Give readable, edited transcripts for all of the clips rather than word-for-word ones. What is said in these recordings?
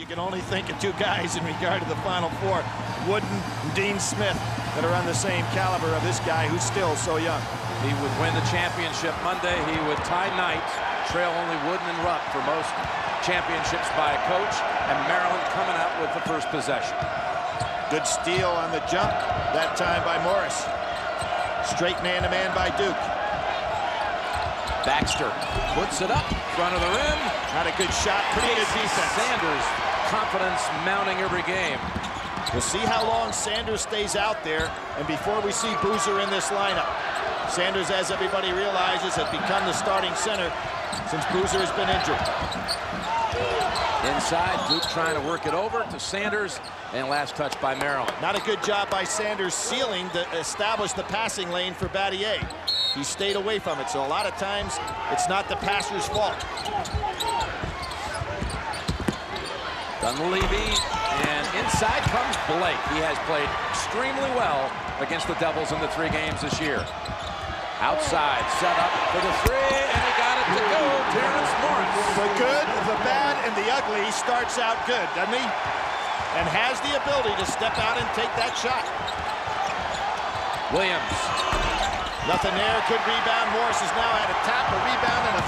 you can only think of two guys in regard to the Final Four, Wooden and Dean Smith, that are on the same caliber of this guy who's still so young. He would win the championship Monday. He would tie Knight, trail only Wooden and Rupp for most championships by a coach, and Maryland coming out with the first possession. Good steal on the jump, that time by Morris. Straight man-to-man by Duke. Baxter puts it up, front of the rim. Not a good shot, pretty good defense. Sanders, confidence mounting every game. We'll see how long Sanders stays out there, and before we see Boozer in this lineup. Sanders, as everybody realizes, has become the starting center since Boozer has been injured. Inside, Duke trying to work it over to Sanders, and last touch by Maryland. Not a good job by Sanders sealing to establish the passing lane for Battier. He stayed away from it, so a lot of times it's not the passer's fault. Dunleavy, and inside comes Blake. He has played extremely well against the Devils in the 3 games this year. Outside, set up for the 3, and he got it to go. Terrence Morris. The good, the bad, and the ugly starts out good, doesn't he? And has the ability to step out and take that shot. Williams. Nothing there, good rebound. Morris has now had a tap, a rebound, and a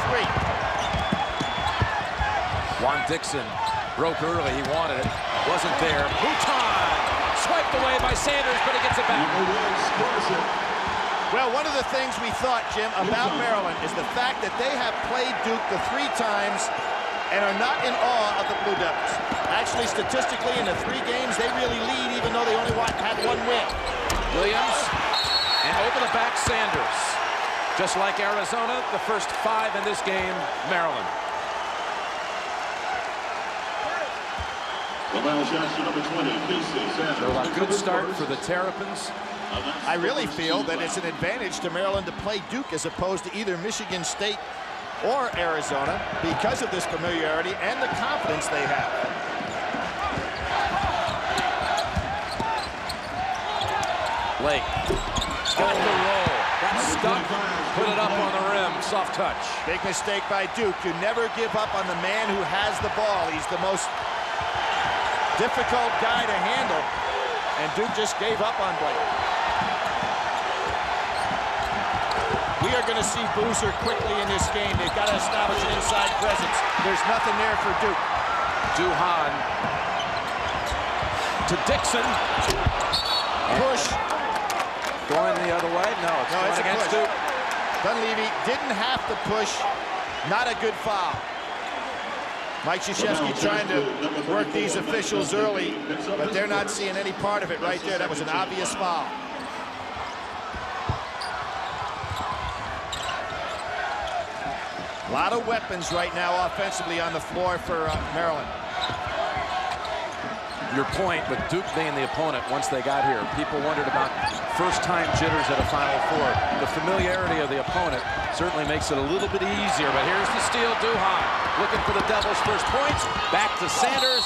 3. Juan Dixon broke early, he wanted it, wasn't there. Mouton, swiped away by Sanders, but he gets it back. Well, one of the things we thought, Jim, about Maryland is the fact that they have played Duke the 3 times and are not in awe of the Blue Devils. Actually, statistically, in the 3 games, they really lead, even though they only had 1 win. Williams, and over the back, Sanders. Just like Arizona, the first 5 in this game, Maryland. So a good start for the Terrapins. I really feel that it's an advantage to Maryland to play Duke as opposed to either Michigan State or Arizona because of this familiarity and the confidence they have. Blake got the roll, got stuck, put it up on the rim, soft touch. Big mistake by Duke. You never give up on the man who has the ball. He's the most difficult guy to handle, and Duke just gave up on Blake. We are going to see Boozer quickly in this game. They've got to establish an inside presence. There's nothing there for Duke. Duhan to Dixon. Push. Going the other way? No, it's going against Duke. Dunleavy didn't have to push. Not a good foul. Mike Krzyzewski trying to work these officials early, but they're not seeing any part of it right there. That was an obvious foul. A lot of weapons right now offensively on the floor for Maryland. Your point, but Duke being the opponent once they got here. People wondered about first-time jitters at a Final Four. The familiarity of the opponent certainly makes it a little bit easier, but here's the steal. Duhan looking for the Devils' first points. Back to Sanders,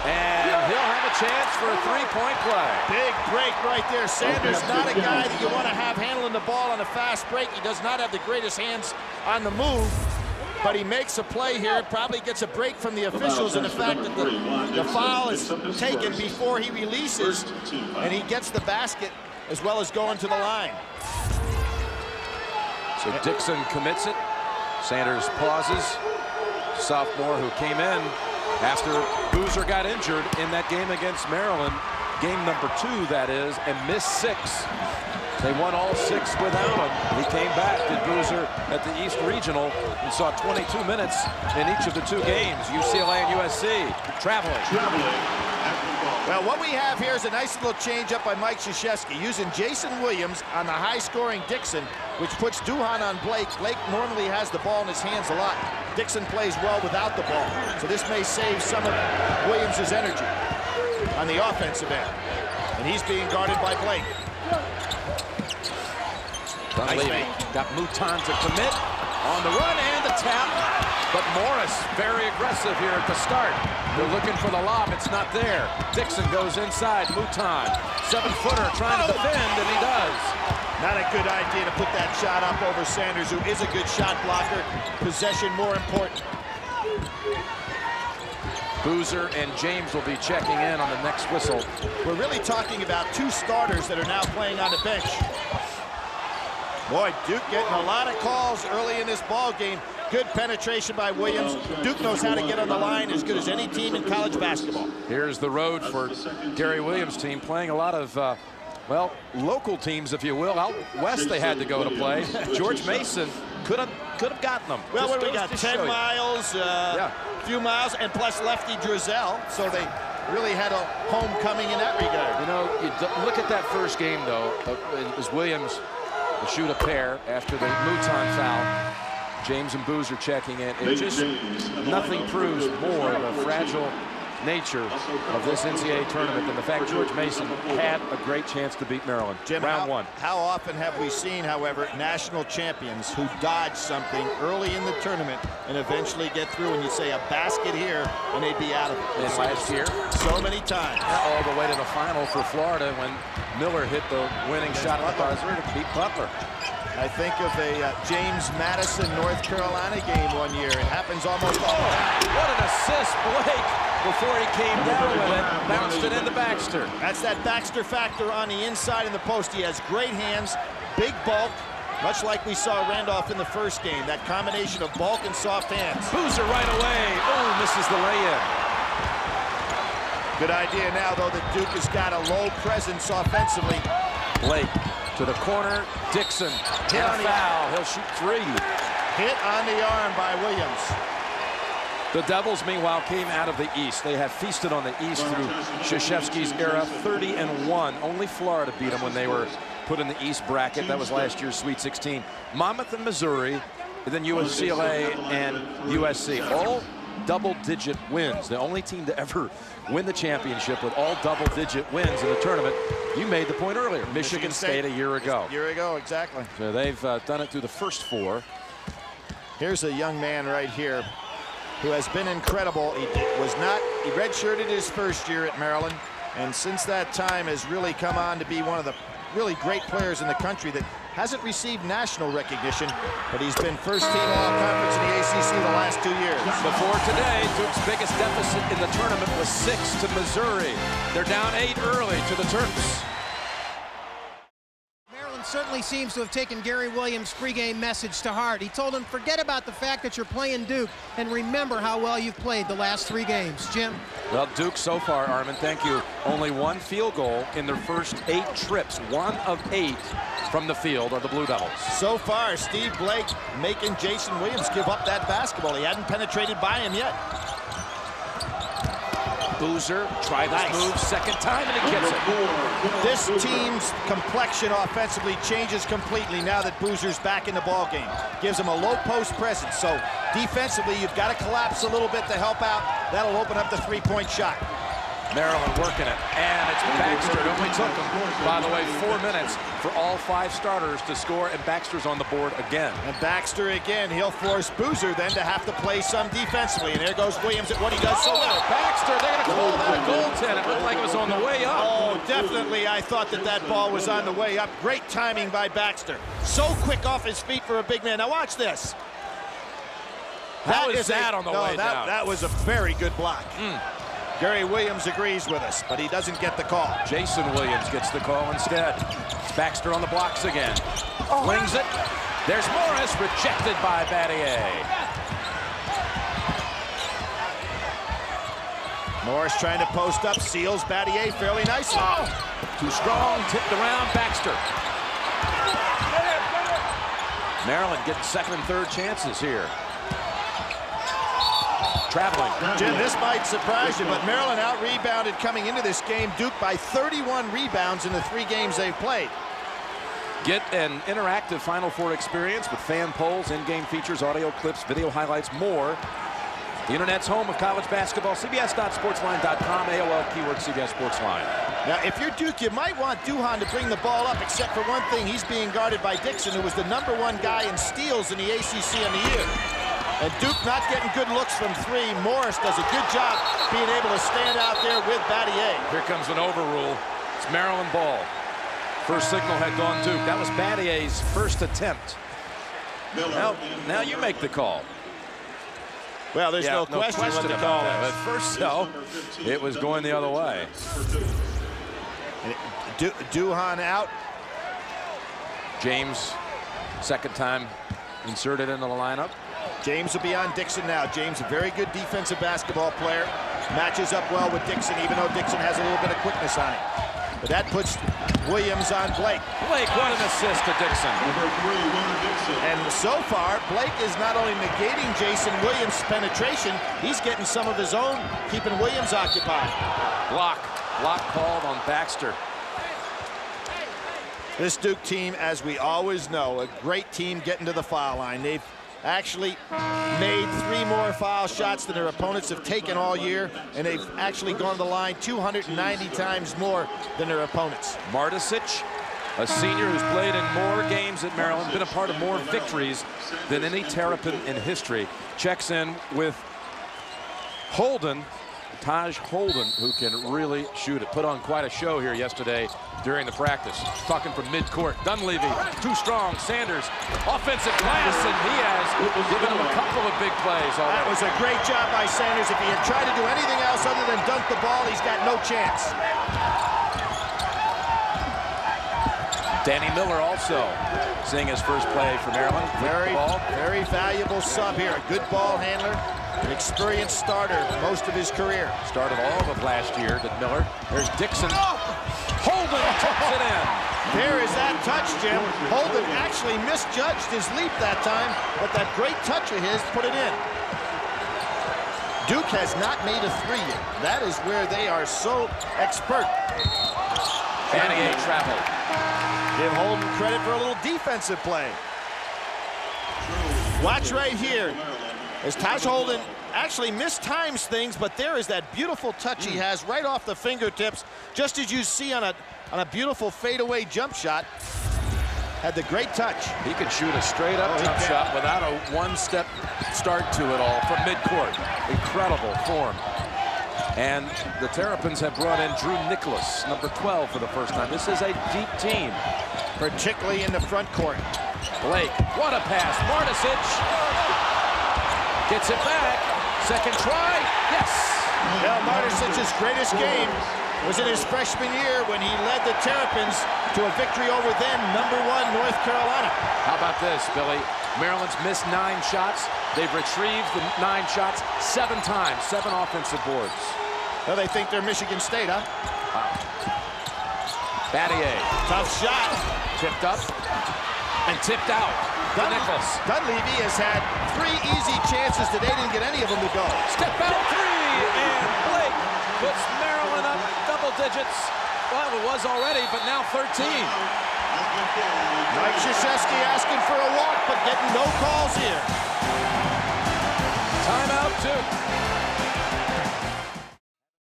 and he'll have a chance for a 3-point play. Big break right there. Sanders, not a guy that you want to have handling the ball on a fast break. He does not have the greatest hands on the move, but he makes a play here, probably gets a break from the officials, and the fact that the foul is taken before he releases, and he gets the basket as well as going to the line. So Dixon commits it. Sanders pauses. Sophomore who came in after Boozer got injured in that game against Maryland, game number 2, that is, and missed 6. They won all 6 without him. He came back, did Boozer at the East Regional, and saw 22 minutes in each of the 2 games. UCLA and USC traveling. Well, what we have here is a nice little change-up by Mike Krzyzewski, using Jason Williams on the high-scoring Dixon, which puts Duhan on Blake. Blake normally has the ball in his hands a lot. Dixon plays well without the ball, so this may save some of Williams' energy on the offensive end. And he's being guarded by Blake. Dunleavy got Mouton to commit on the run and the tap, but Morris very aggressive here at the start. They're looking for the lob, it's not there. Dixon goes inside, Mouton, 7-footer trying to defend, and he does. Not a good idea to put that shot up over Sanders, who is a good shot blocker. Possession more important. Boozer and James will be checking in on the next whistle. We're really talking about two starters that are now playing on the bench. Boy, Duke getting a lot of calls early in this ball game. Good penetration by Williams. Duke knows how to get on the line as good as any team in college basketball. Here's the road for Gary Williams' team, playing a lot of, well, local teams, if you will. Out west they had to go to play. George Mason could have gotten them. Well, what do we got? 10 miles, a few miles, and plus lefty Drizel. So they really had a homecoming in that regard. You know, you look at that first game, though. It was Williams to shoot a pair after the Mouton foul. James and Boozer checking in. It just, nothing proves more the fragile nature of this NCAA tournament than the fact George Mason had a great chance to beat Maryland. Jim, round one. How often have we seen, however, national champions who dodge something early in the tournament and eventually get through, and you say a basket here and they'd be out of it? And last year, so many times. All the way to the final for Florida when Miller hit the winning shot at the buzzer to beat Butler. I think of a James Madison, North Carolina game one year. It happens almost all the time. What an assist, Blake, before he came down with it. Bounced it into Baxter. That's that Baxter factor on the inside in the post. He has great hands, big bulk, much like we saw Randolph in the first game. That combination of bulk and soft hands. Boozer right away. Oh, misses the lay-in. Good idea now, though, that Duke has got a low presence offensively. Blake to the corner. Dixon hit on a foul. He'll shoot three. Hit on the arm by Williams. The Devils, meanwhile, came out of the East. They have feasted on the East through Krzyzewski's era, 30-1. Only Florida beat them when they were put in the East bracket. That was last year's Sweet 16. Monmouth and Missouri, and then UCLA and USC. All double-digit wins. The only team to ever win the championship with all double-digit wins in the tournament. You made the point earlier. Michigan State a year ago. A year ago, exactly. So they've done it through the first four. Here's a young man right here who has been incredible. He redshirted his first year at Maryland, and since that time has really come on to be one of the really great players in the country that hasn't received national recognition, but he's been first-team all-conference in the ACC the last 2 years. Before today, Duke's biggest deficit in the tournament was 6 to Missouri. They're down 8 early to the Terps. Maryland certainly seems to have taken Gary Williams' pregame message to heart. He told him, forget about the fact that you're playing Duke and remember how well you've played the last 3 games. Jim? Well, Duke so far, Armin, thank you, only 1 field goal in their first 8 trips. 1 of 8 from the field of the Blue Devils. So far, Steve Blake making Jason Williams give up that basketball. He hadn't penetrated by him yet. Boozer tried this move second time and he gets it. This team's complexion offensively changes completely now that Boozer's back in the ball game. Gives him a low post presence. So defensively, you've got to collapse a little bit to help out. That'll open up the three-point shot. Maryland working it, and it's Baxter. It only took them, by the way, 4 minutes for all 5 starters to score, and Baxter's on the board again. And Baxter again, he'll force Boozer then to have to play some defensively. And there goes Williams at what he does so well. Baxter, they're going to call that a goaltend. It looked like it was on the way up. Oh, definitely. I thought that ball was on the way up. Great timing by Baxter. So quick off his feet for a big man. Now watch this. How is that on the way down? That was a very good block. Gary Williams agrees with us, but he doesn't get the call. Jason Williams gets the call instead. It's Baxter on the blocks again. Flings it. There's Morris, rejected by Battier. Morris trying to post up, seals Battier fairly nicely. Too strong, tipped around Baxter. Maryland getting second and third chances here. Traveling. Jim, this might surprise you, but Maryland out-rebounded coming into this game. Duke by 31 rebounds in the 3 games they've played. Get an interactive Final Four experience with fan polls, in-game features, audio clips, video highlights, more. The internet's home of college basketball, cbs.sportsline.com, AOL keyword CBS Sportsline. Now, if you're Duke, you might want Duhon to bring the ball up, except for one thing. He's being guarded by Dixon, who was the #1 guy in steals in the ACC in the year. And Duke not getting good looks from 3. Morris does a good job being able to stand out there with Battier. Here comes an overrule. It's Maryland ball. First signal had gone Duke. That was Battier's first attempt. Now you make the call. Well, there's no question what the call is. At first, though, it was going the other way. Duhan out. James, second time inserted into the lineup. James will be on Dixon now. James, a very good defensive basketball player. Matches up well with Dixon, even though Dixon has a little bit of quickness on him. But that puts Williams on Blake. Blake, what an assist to Dixon. And so far, Blake is not only negating Jason Williams' penetration, he's getting some of his own, keeping Williams occupied. Block called on Baxter. This Duke team, as we always know, a great team getting to the foul line. They've actually made 3 more foul shots than their opponents have taken all year, and they've actually gone to the line 290 times more than their opponents. Marticic, a senior who's played in more games at Maryland, been a part of more victories than any Terrapin in history, checks in with Holden, Taj Holden, who can really shoot it. Put on quite a show here yesterday during the practice. Talking from midcourt. Dunleavy, too strong. Sanders, offensive glass, and he has given him a couple of big plays already. That was a great job by Sanders. If he had tried to do anything else other than dunk the ball, he's got no chance. Danny Miller also seeing his first play for Maryland. Very valuable sub here. A good ball handler. An experienced starter most of his career. Started all of last year, did Miller. There's Dixon. Holden tips it in. There is that touch, Jim. Holden actually misjudged his leap that time, but that great touch of his put it in. Duke has not made a 3 yet. That is where they are so expert. Vanier traveled. Give Holden credit for a little defensive play. Watch right here. As Taj Holden actually mistimes things, but there is that beautiful touch he has right off the fingertips, just as you see on a beautiful fadeaway jump shot. Had the great touch. He could shoot a straight-up jump shot without a one-step start to it all from midcourt. Incredible form. And the Terrapins have brought in Drew Nicholas, number 12, for the first time. This is a deep team, particularly in the front court. Blake, what a pass. Marticic gets it back. Second try. Yes. Now, Marticic's greatest game was in his freshman year when he led the Terrapins to a victory over then #1 North Carolina. How about this, Billy? Maryland's missed 9 shots. They've retrieved the 9 shots 7 times, 7 offensive boards. Well, they think they're Michigan State, huh? Wow. Vanier. Tough shot. Tipped up and tipped out. Dunleavy has had 3 easy chances today, didn't get any of them to go. Step out 3, and Blake puts Maryland up double digits. Well, it was already, but now 13. Mike Krzyzewski asking for a walk, but getting no calls here. Timeout 2.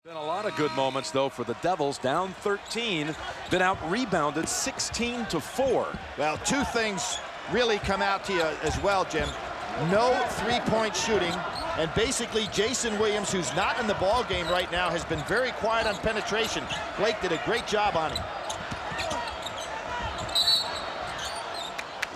Been a lot of good moments, though, for the Devils. Down 13, been out-rebounded 16-4. Well, 2 things really come out to you as well, Jim. No 3-point shooting, and basically Jason Williams, who's not in the ball game right now, has been very quiet on penetration. Blake did a great job on him.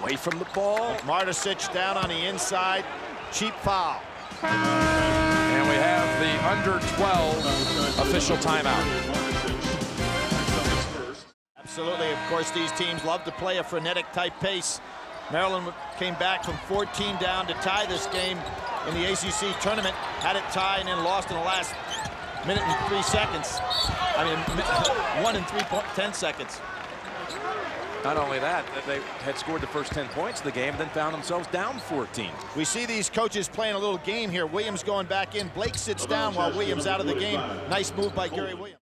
Away from the ball. Marticic down on the inside. Cheap foul. And we have the under-12 official timeout. Absolutely. Of course, these teams love to play a frenetic type pace. Maryland came back from 14 down to tie this game in the ACC tournament. Had it tied and then lost in the last minute and 3 seconds. I mean, 1 and 10 seconds. Not only that, they had scored the first 10 points of the game and then found themselves down 14. We see these coaches playing a little game here. Williams going back in. Blake sits down while Williams out of the game. Nice move by Gary Williams.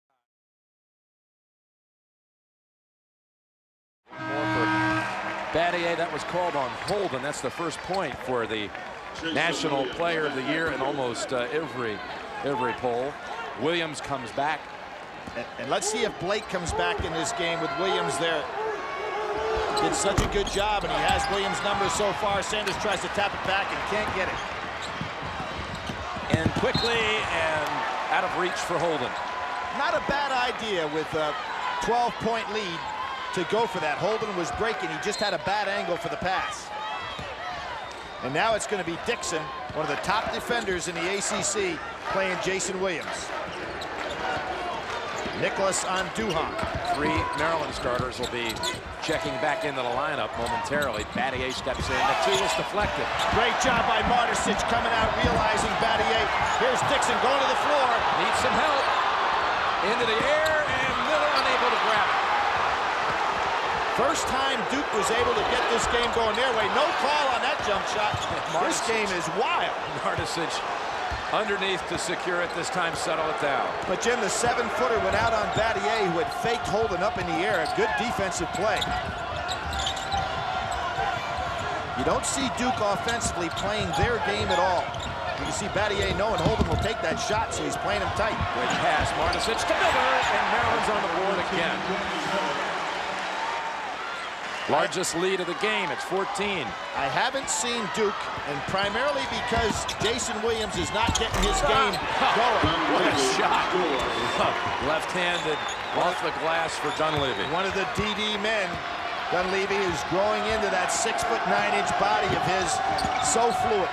Battier, that was called on Holden. That's the first point for the National Player of the Year in almost every poll. Williams comes back. And let's see if Blake comes back in this game with Williams there. Did such a good job, and he has Williams' numbers so far. Sanders tries to tap it back and can't get it. And quickly and out of reach for Holden. Not a bad idea with a 12-point lead to go for that. Holden was breaking. He just had a bad angle for the pass. And now it's going to be Dixon, one of the top defenders in the ACC, playing Jason Williams. Nicholas on Duhan. 3 Maryland starters will be checking back into the lineup momentarily. Battier steps in. The 2 is deflected. Great job by Martisic coming out, realizing Battier. Here's Dixon going to the floor. Needs some help. Into the air, and Miller unable to grab it. First time Duke was able to get this game going their way. No call on that jump shot. This game is wild. Martisic underneath to secure it this time, settle it down. But Jim, the 7-footer went out on Battier, who had faked holding up in the air. A good defensive play. You don't see Duke offensively playing their game at all. You can see Battier knowing Holden will take that shot, so he's playing him tight. Great pass, Martisic to Miller, and Maryland's on the board again. Largest lead of the game, it's 14. I haven't seen Duke, and primarily because Jason Williams is not getting his game going. What a shot. Left-handed off the glass for Dunleavy. One of the DD men. Dunleavy is growing into that 6'9" body of his, so fluid.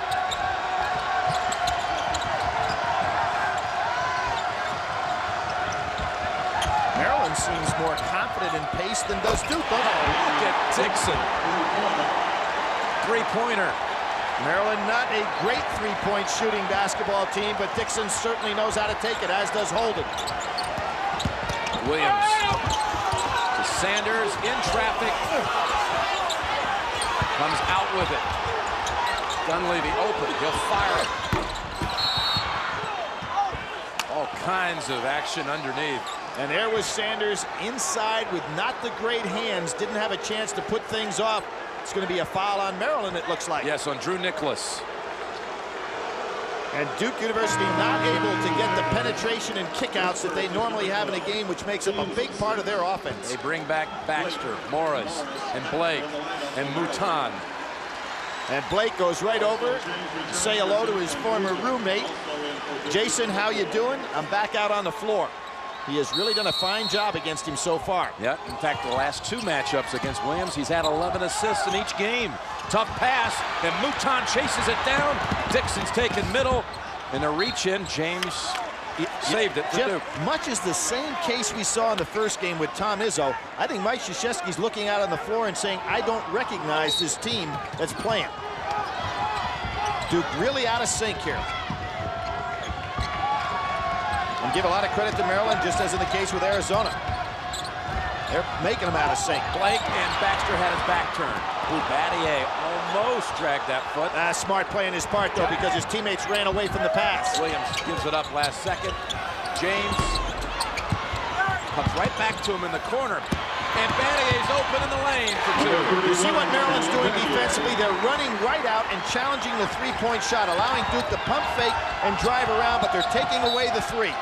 Maryland seems more confident in pace than does Duke. Oh, look at Dixon. 3-pointer. Maryland not a great three-point shooting basketball team, but Dixon certainly knows how to take it, as does Holden. Williams to Sanders in traffic. Comes out with it. Dunleavy open. He'll fire it. All kinds of action underneath. And there was Sanders inside with not the great hands. Didn't have a chance to put things off. It's going to be a foul on Maryland, it looks like. Yes, on Drew Nicholas. And Duke University not able to get the penetration and kickouts that they normally have in a game, which makes up a big part of their offense. They bring back Baxter, Morris, and Blake, and Mouton. And Blake goes right over to say hello to his former roommate. Jason, how you doing? I'm back out on the floor. He has really done a fine job against him so far. Yeah, in fact, the last 2 matchups against Williams, he's had 11 assists in each game. Tough pass, and Mouton chases it down. Dixon's taken middle, and a reach in. James saved it for Jim, Duke. much as the same case we saw in the first game with Tom Izzo, I think Mike Krzyzewski's looking out on the floor and saying, I don't recognize this team that's playing. Duke really out of sync here. And give a lot of credit to Maryland, just as in the case with Arizona. They're making them out of sync. Blake and Baxter had his back turned. Battier almost dragged that foot. Smart play on his part, though, because his teammates ran away from the pass. Williams gives it up last second. James comes right back to him in the corner. And Battier's open in the lane for 2. You see what Maryland's doing defensively? They're running right out and challenging the three-point shot, allowing Duke to pump fake and drive around, but they're taking away the 3.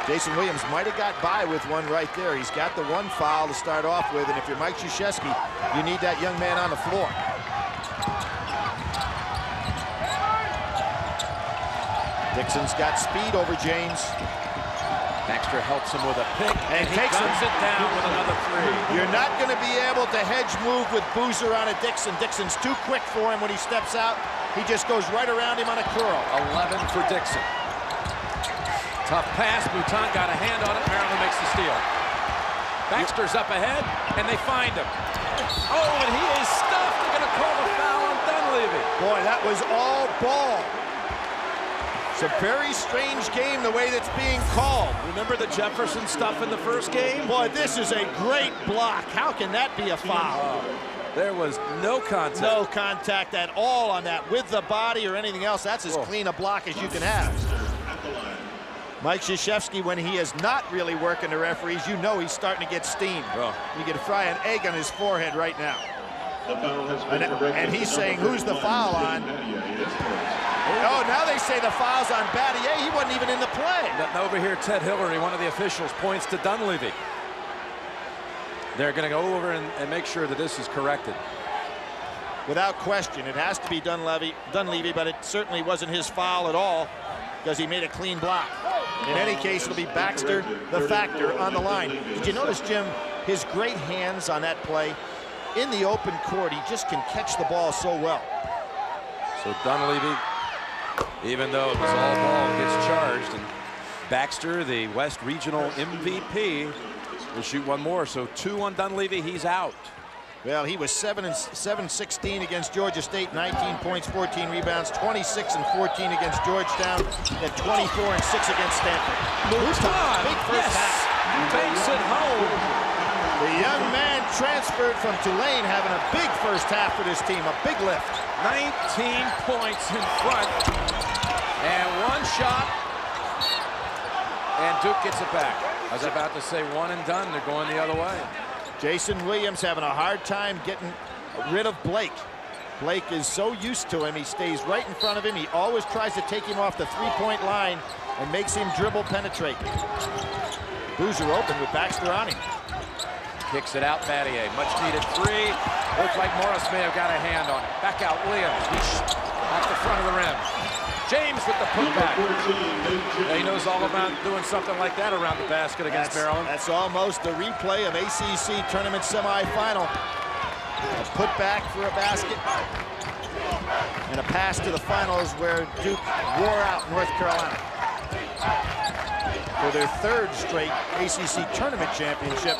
Jason Williams might have got by with one right there. He's got the 1 foul to start off with, and if you're Mike Krzyzewski, you need that young man on the floor. Dixon's got speed over James. Baxter helps him with a pick, and he takes it down with another 3. You're not going to be able to hedge move with Boozer on a Dixon. Dixon's too quick for him when he steps out. He just goes right around him on a curl. 11 for Dixon. Tough pass. Mouton got a hand on it. Maryland makes the steal. Baxter's up ahead, and they find him. Oh, and he is stuffed. They're going to call the foul on Dunleavy. Boy, that was all ball. It's a very strange game the way that's being called. Remember the Jefferson stuff in the first game? Boy, this is a great block. How can that be a foul? There was no contact. No contact at all on that with the body or anything else. That's as clean a block as you can have. Mike Krzyzewski, when he is not really working the referees, you know he's starting to get steamed. You can fry an egg on his forehead right now. And he's saying, who's the foul on? Oh, now they say the foul's on Battier. He wasn't even in the play. And over here, Ted Hillary, one of the officials, points to Dunleavy. They're going to go over and make sure that this is corrected. Without question, it has to be Dunleavy, but it certainly wasn't his foul at all because he made a clean block. In any case, it'll be Baxter, the factor, on the line. Did you notice, Jim, his great hands on that play? in the open court, he just can catch the ball so well. So Dunleavy, even though it was all ball, gets charged, and Baxter, the West Regional MVP, will shoot one more. So 2 on Dunleavy. He's out. Well, he was 7-16 against Georgia State, 19 points, 14 rebounds, 26 and 14 against Georgetown, and 24 and 6 against Stanford. Moves on. Big first half. Takes it home. The young man transferred from Tulane, having a big first half for this team, a big lift. 19 points in front, and 1 shot, and Duke gets it back. I was about to say 1 and done. They're going the other way. Jason Williams having a hard time getting rid of Blake. Blake is so used to him. He stays right in front of him. He always tries to take him off the three-point line and makes him dribble penetrate. Boozer open with Baxter on him. Kicks it out, Battier. Much needed 3. Looks like Morris may have got a hand on it. Back out, Williams. Off the front of the rim. James with the putback. He knows all about doing something like that around the basket against Maryland. That's almost a replay of ACC tournament semifinal. A putback for a basket. And a pass to the finals where Duke wore out North Carolina for their 3rd straight ACC tournament championship.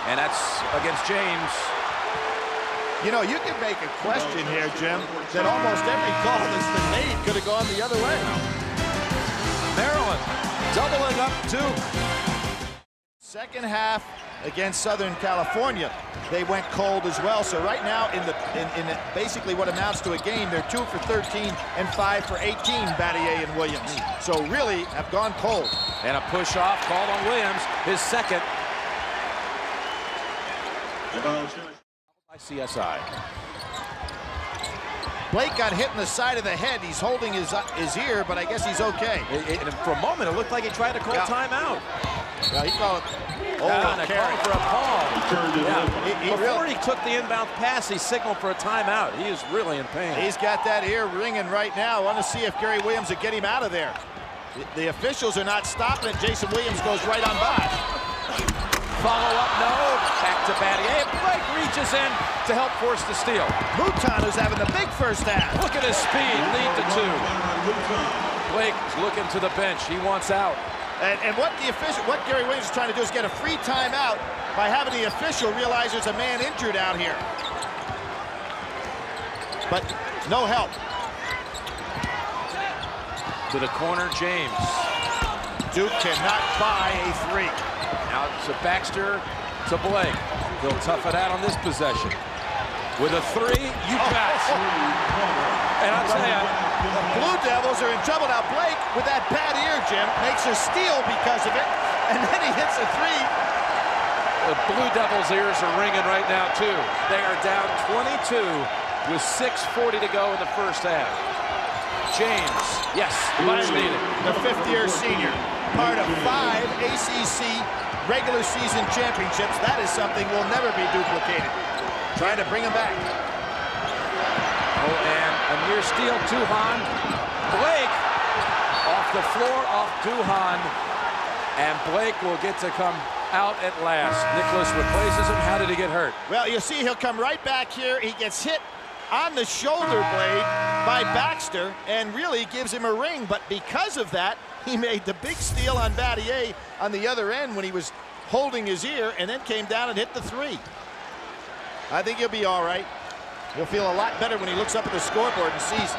And that's against James. You know, you can make a question here, Jim, that almost every call that's been made could have gone the other way. Maryland doubling up Duke. Second half against Southern California, they went cold as well. So right now, in basically what amounts to a game, they're 2 for 13 and 5 for 18, Battier and Williams. So really have gone cold. And a push off called on Williams, his 2nd. By CSI. Blake got hit in the side of the head. He's holding his ear, but I guess he's okay. For a moment, it looked like he tried to call timeout. Yeah, he called it. Carry for a call. Before he he took the inbound pass, he signaled for a timeout. He is really in pain. He's got that ear ringing right now. I want to see if Gary Williams will get him out of there. The officials are not stopping it. Jason Williams goes right on by. Follow up, no. Back to Battier. Blake reaches in to help force the steal. Mouton, who's having the big first half. Look at his speed, lead to 2. Blake's looking to the bench. He wants out. And what Gary Williams is trying to do is get a free timeout by having the official realize there's a man injured out here. But no help. To the corner, James. Duke cannot buy a 3. Now to Baxter, to Blake. He'll tough it out on this possession. With a 3, you bet. And I'll tell you, the Blue Devils are in trouble now. Blake, with that bad ear, Jim, makes a steal because of it, and then he hits a 3. The Blue Devils' ears are ringing right now, too. They are down 22 with 6:40 to go in the first half. James, yes, much needed. The 5th-year senior, part of 5 ACC regular season championships. That is something will never be duplicated. Trying to bring him back. Oh, and a near steal, Duhan. Blake off the floor, off Duhan. And Blake will get to come out at last. Nicholas replaces him. How did he get hurt? Well, you see, he'll come right back here. He gets hit on the shoulder blade by Baxter and really gives him a ring. But because of that, he made the big steal on Battier on the other end when he was holding his ear, and then came down and hit the 3. I think he'll be all right. He'll feel a lot better when he looks up at the scoreboard and sees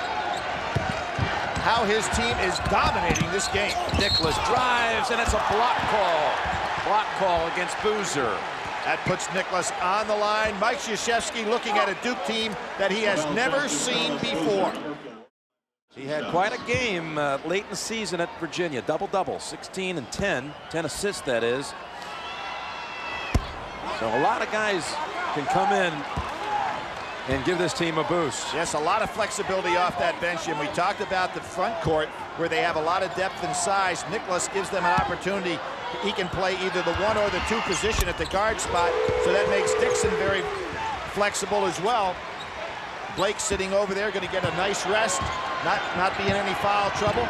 how his team is dominating this game. Nicholas drives, and it's a block call. Block call against Boozer. That puts Nicholas on the line. Mike Krzyzewski looking at a Duke team that he has never seen before. He had quite a game late in the season at Virginia. Double-double, 16 and 10. 10 assists, that is. So a lot of guys can come in and give this team a boost. Yes, a lot of flexibility off that bench, and we talked about the front court where they have a lot of depth and size. Nicholas gives them an opportunity. He can play either the 1 or the 2 position at the guard spot, so that makes Dixon very flexible as well. Blake sitting over there, going to get a nice rest, not be in any foul trouble.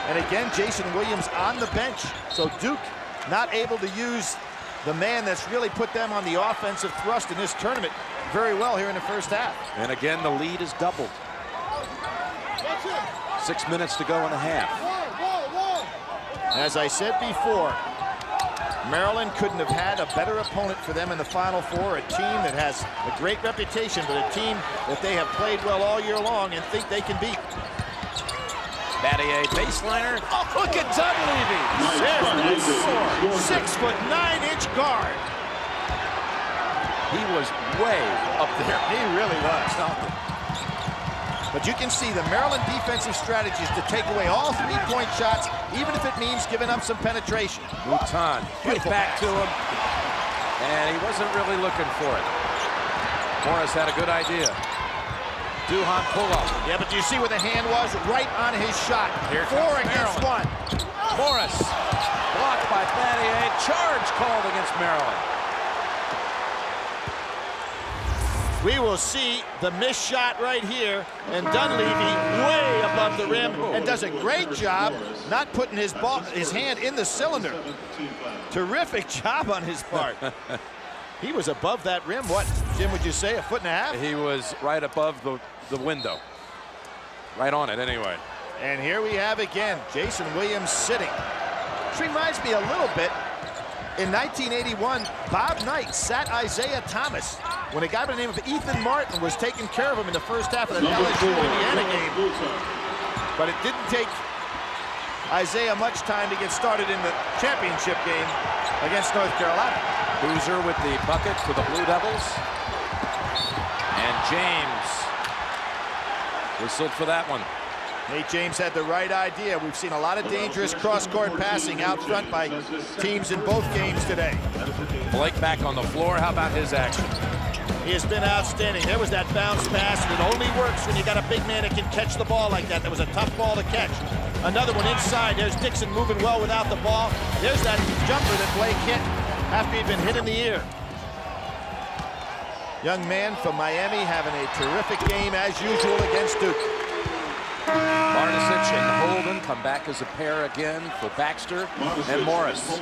And again, Jason Williams on the bench, so Duke not able to use the man that's really put them on the offensive thrust in this tournament very well here in the first half. And again, the lead is doubled. 6 minutes to go in the half. As I said before, Maryland couldn't have had a better opponent for them in the Final Four, a team that has a great reputation, but a team that they have played well all year long and think they can beat. Battier baseliner. Oh, look at Dunleavy. There's that 6'9" guard. He was way up there. He really was. But you can see the Maryland defensive strategy is to take away all three-point shots, even if it means giving up some penetration. Mouton, right back to him. And he wasn't really looking for it. Morris had a good idea. Duhan pull-up. Yeah, but do you see where the hand was? Right on his shot. Here 4 against 1. Morris, blocked by Battier. Charge called against Maryland. We will see the missed shot right here, and Dunleavy way above the rim and does a great job not putting his hand in the cylinder. Terrific job on his part. He was above that rim. What, Jim, would you say, 1.5 feet? He was right above the window. Right on it, anyway. And here we have again, Jason Williams sitting. Which reminds me a little bit, in 1981, Bob Knight sat Isaiah Thomas when a guy by the name of Ethan Martin was taking care of him in the first half of the LSU Indiana game. But it didn't take Isaiah much time to get started in the championship game against North Carolina. Boozer with the bucket for the Blue Devils. And James whistled for that one. Nate James had the right idea. We've seen a lot of dangerous cross-court passing out front by teams in both games today. Blake back on the floor. How about his action? He has been outstanding. There was that bounce pass, and it only works when you got a big man that can catch the ball like that. That was a tough ball to catch. Another one inside. There's Dixon moving well without the ball. There's that jumper that Blake hit after he'd been hit in the ear. Young man from Miami having a terrific game as usual against Duke. Barnisic and Holden come back as a pair again for Baxter and Morris.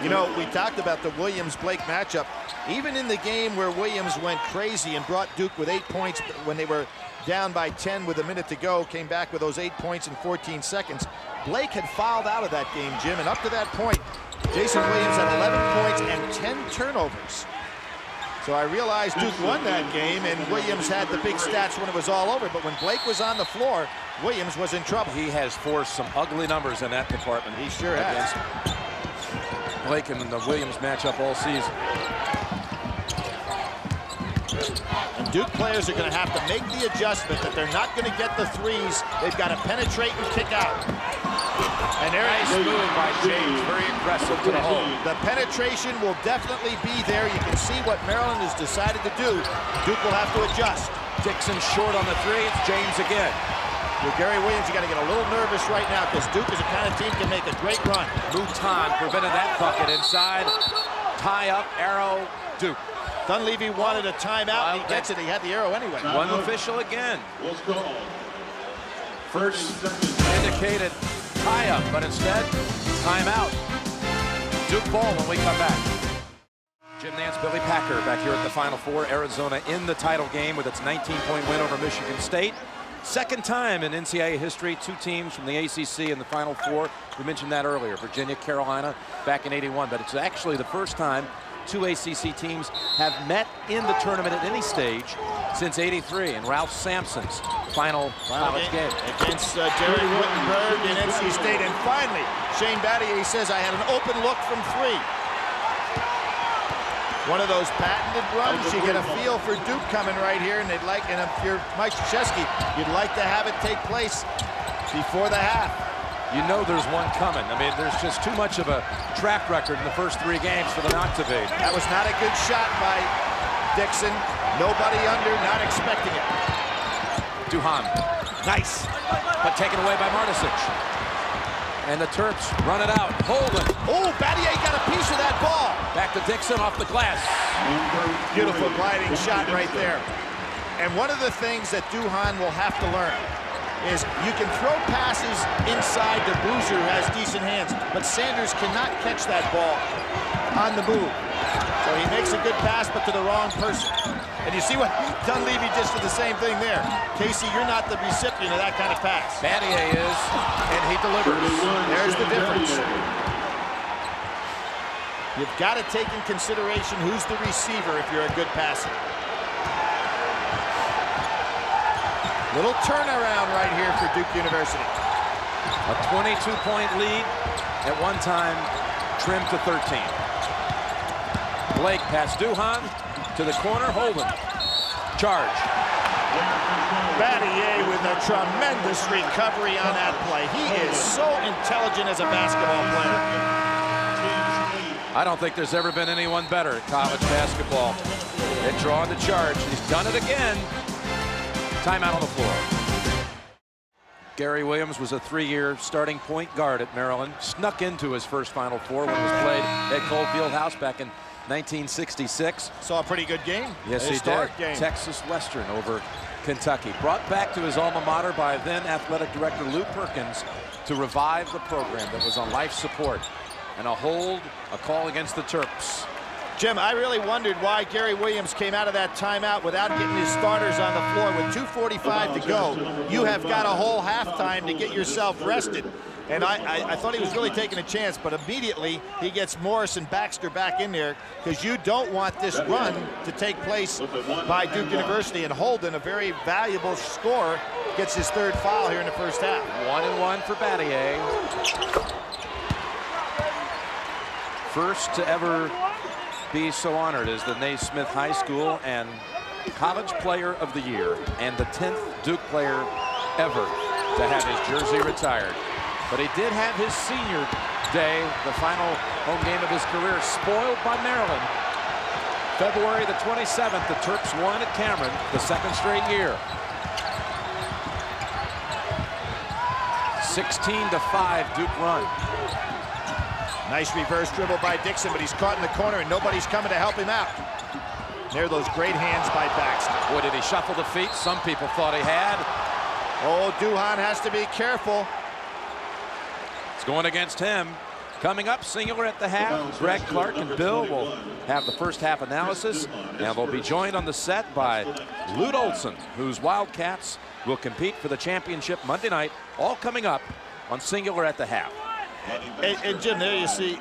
You know, we talked about the Williams-Blake matchup. Even in the game where Williams went crazy and brought Duke with 8 points when they were down by 10 with a minute to go, came back with those 8 points in 14 seconds. Blake had fouled out of that game, Jim, and up to that point, Jason Williams had 11 points and 10 turnovers. So I realized Duke won that game, and Williams had the big stats when it was all over. But when Blake was on the floor, Williams was in trouble. He has forced some ugly numbers in that department. He sure has. Blake and the Williams matchup all season. And Duke players are going to have to make the adjustment that they're not going to get the threes. They've got to penetrate and kick out. And there nice move by James, very aggressive to the hole. The penetration will definitely be there. You can see what Maryland has decided to do. Duke will have to adjust. Dixon short on the three. It's James again. With Gary Williams, you got to get a little nervous right now because Duke is a kind of team can make a great run. Mouton prevented that bucket inside. Tie up, arrow, Duke. Dunleavy wanted a timeout, and he gets it. He had the arrow anyway. One official again. First indicated tie-up, but instead, timeout. Duke ball when we come back. Jim Nance, Billy Packer back here at the Final Four. Arizona in the title game with its 19-point win over Michigan State. Second time in NCAA history, 2 teams from the ACC in the Final Four. We mentioned that earlier, Virginia, Carolina, back in '81. But it's actually the first time 2 ACC teams have met in the tournament at any stage since '83 in Ralph Sampson's final college game. Against Jerry Wittenberg in NC State. And finally, Shane Battier says, I had an open look from 3. One of those patented runs. You get a feel for Duke coming right here, and they'd like, and if you're Mike Krzyzewski, you'd like to have it take place before the half. You know there's one coming. I mean, there's just too much of a track record in the first 3 games for them not to be. That was not a good shot by Dixon. Nobody under, not expecting it. Duhan, nice, but taken away by Barnisic. And the Terps run it out. Holden. Oh, Battier got a piece of that ball. Back to Dixon off the glass. Beautiful gliding shot right there. And one of the things that Duhan will have to learn is you can throw passes inside to Boozer, who has decent hands, but Sanders cannot catch that ball. on the move. So he makes a good pass, but to the wrong person. And you see what Dunleavy just did the same thing there. Casey, you're not the recipient of that kind of pass. Battier is, and he delivers. There's the difference. You've got to take in consideration who's the receiver if you're a good passer. Little turnaround right here for Duke University. A 22-point lead at one time, trimmed to 13. Blake past Duhan to the corner, Holden. Charge. Battier with a tremendous recovery on that play. He is so intelligent as a basketball player. I don't think there's ever been anyone better at college basketball at drawing the charge. He's done it again. Timeout on the floor. Gary Williams was a 3-year starting point guard at Maryland. Snuck into his first Final Four when it was played at Cole Fieldhouse back in 1966. Saw a pretty good game. Yes, he did. Game. Texas Western over Kentucky. Brought back to his alma mater by then athletic director Lou Perkins to revive the program that was on life support. And a call against the Terps. Jim, I really wondered why Gary Williams came out of that timeout without getting his starters on the floor. With 2:45 to go, you have got a whole halftime to get yourself rested. And I thought he was really taking a chance, but immediately he gets Morris and Baxter back in there because you don't want this run to take place by Duke University. And Holden, a very valuable scorer, gets his 3rd foul here in the first half. 1-1 for Battier. First to ever be so honored as the Naismith High School and College Player of the Year, and the 10th Duke player ever to have his jersey retired. But he did have his senior day, the final home game of his career, spoiled by Maryland. February the 27th, the Terps won at Cameron, the 2nd straight year. 16-5 Duke run. Nice reverse dribble by Dixon, but he's caught in the corner and nobody's coming to help him out. There are those great hands by Baxter. Boy, did he shuffle the feet? Some people thought he had. Oh, Duhan has to be careful. It's going against him. Coming up, singular at the half. Greg Clark and Bill will have the first half analysis, and they'll be joined on the set by Lute Olson, whose Wildcats will compete for the championship Monday night. All coming up on singular at the half. And Jim, there you see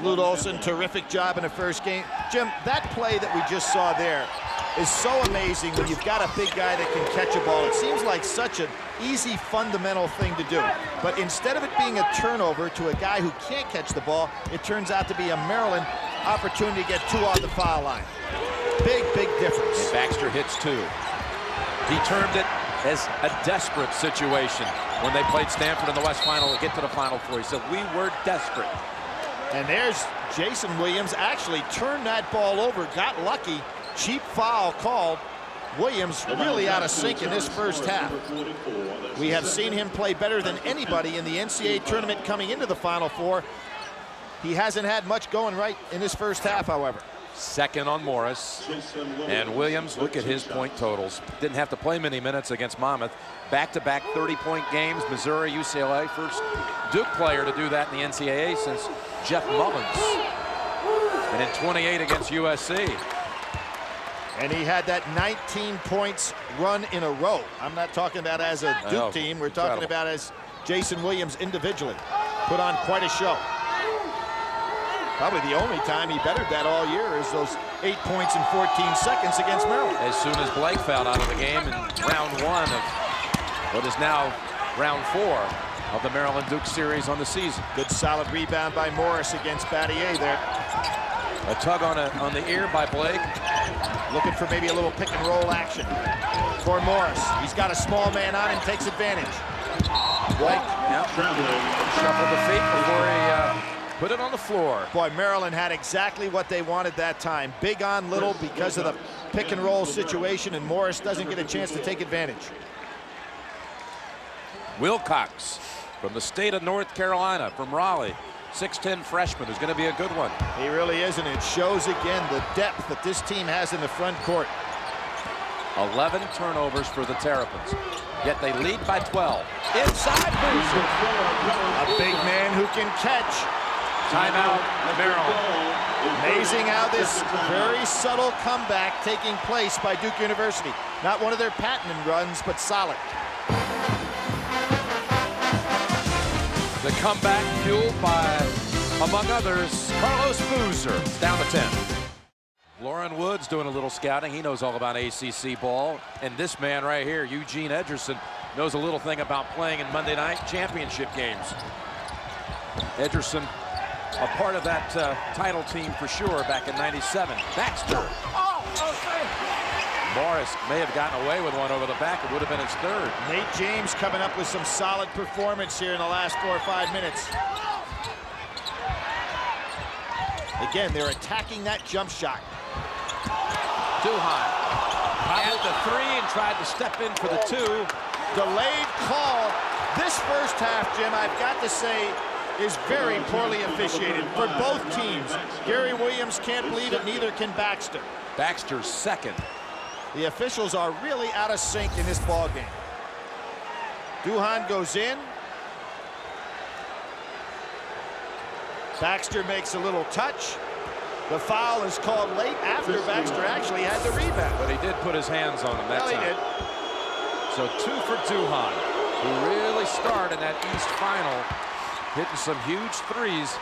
Lute Olson, terrific job in the first game. Jim, that play that we just saw there is so amazing when you've got a big guy that can catch a ball. It seems like such an easy, fundamental thing to do. But instead of it being a turnover to a guy who can't catch the ball, it turns out to be a Maryland opportunity to get 2 off the foul line. Big, big difference. And Baxter hits 2. He termed it as a desperate situation when they played Stanford in the West Final to get to the Final Four. He said, we were desperate. And there's Jason Williams, actually turned that ball over, got lucky, cheap foul called. Williams really out of sync in this first half. We have seen him play better than anybody in the NCAA tournament coming into the Final Four. He hasn't had much going right in this first half, however. Second on Morris. And Williams, look at his point totals. Didn't have to play many minutes against Monmouth. Back-to-back 30-point games, Missouri, UCLA. First Duke player to do that in the NCAA since Jeff Mullins. And in 28 against USC. And he had that 19 points run in a row. I'm not talking about as a Duke team. We're talking about as Jason Williams individually. Put on quite a show. Probably the only time he bettered that all year is those 8 points in 14 seconds against Maryland. As soon as Blake fouled out of the game in round 1 of what is now round 4 of the Maryland-Duke series on the season. Good solid rebound by Morris against Battier there. A tug on the ear by Blake. Looking for maybe a little pick and roll action for Morris. He's got a small man on him, takes advantage. Blake. Yep. Shuffled the feet before he put it on the floor. Boy, Maryland had exactly what they wanted that time. Big on little because of the pick and roll situation, and Morris doesn't get a chance to take advantage. Wilcox from the state of North Carolina, from Raleigh. 6'10" freshman who's going to be a good one. He really is, and it shows again the depth that this team has in the front court. 11 turnovers for the Terrapins, yet they lead by 12. Inside Boozer. A big man who can catch. Timeout, Maryland. Amazing how this very subtle comeback taking place by Duke University. Not one of their patent runs, but solid. The comeback fueled by, among others, Carlos Boozer. It's down to 10. Lauren Woods doing a little scouting. He knows all about ACC ball. And this man right here, Eugene Edgerson, knows a little thing about playing in Monday night championship games. Edgerson, a part of that title team for sure back in '97. Baxter. Morris may have gotten away with one over the back. It would have been his third. Nate James coming up with some solid performance here in the last 4 or 5 minutes. Again, they're attacking that jump shot. Duhan had the three and tried to step in for the two. Delayed call. This first half, Jim, I've got to say, is very poorly officiated for both teams. Gary Williams can't believe it, neither can Baxter. Baxter's second. The officials are really out of sync in this ball game. Duhan goes in. Baxter makes a little touch. The foul is called late after Baxter actually had the rebound. But he did put his hands on him that time. He did. So 2 for Duhan, who really started in that East Final, hitting some huge threes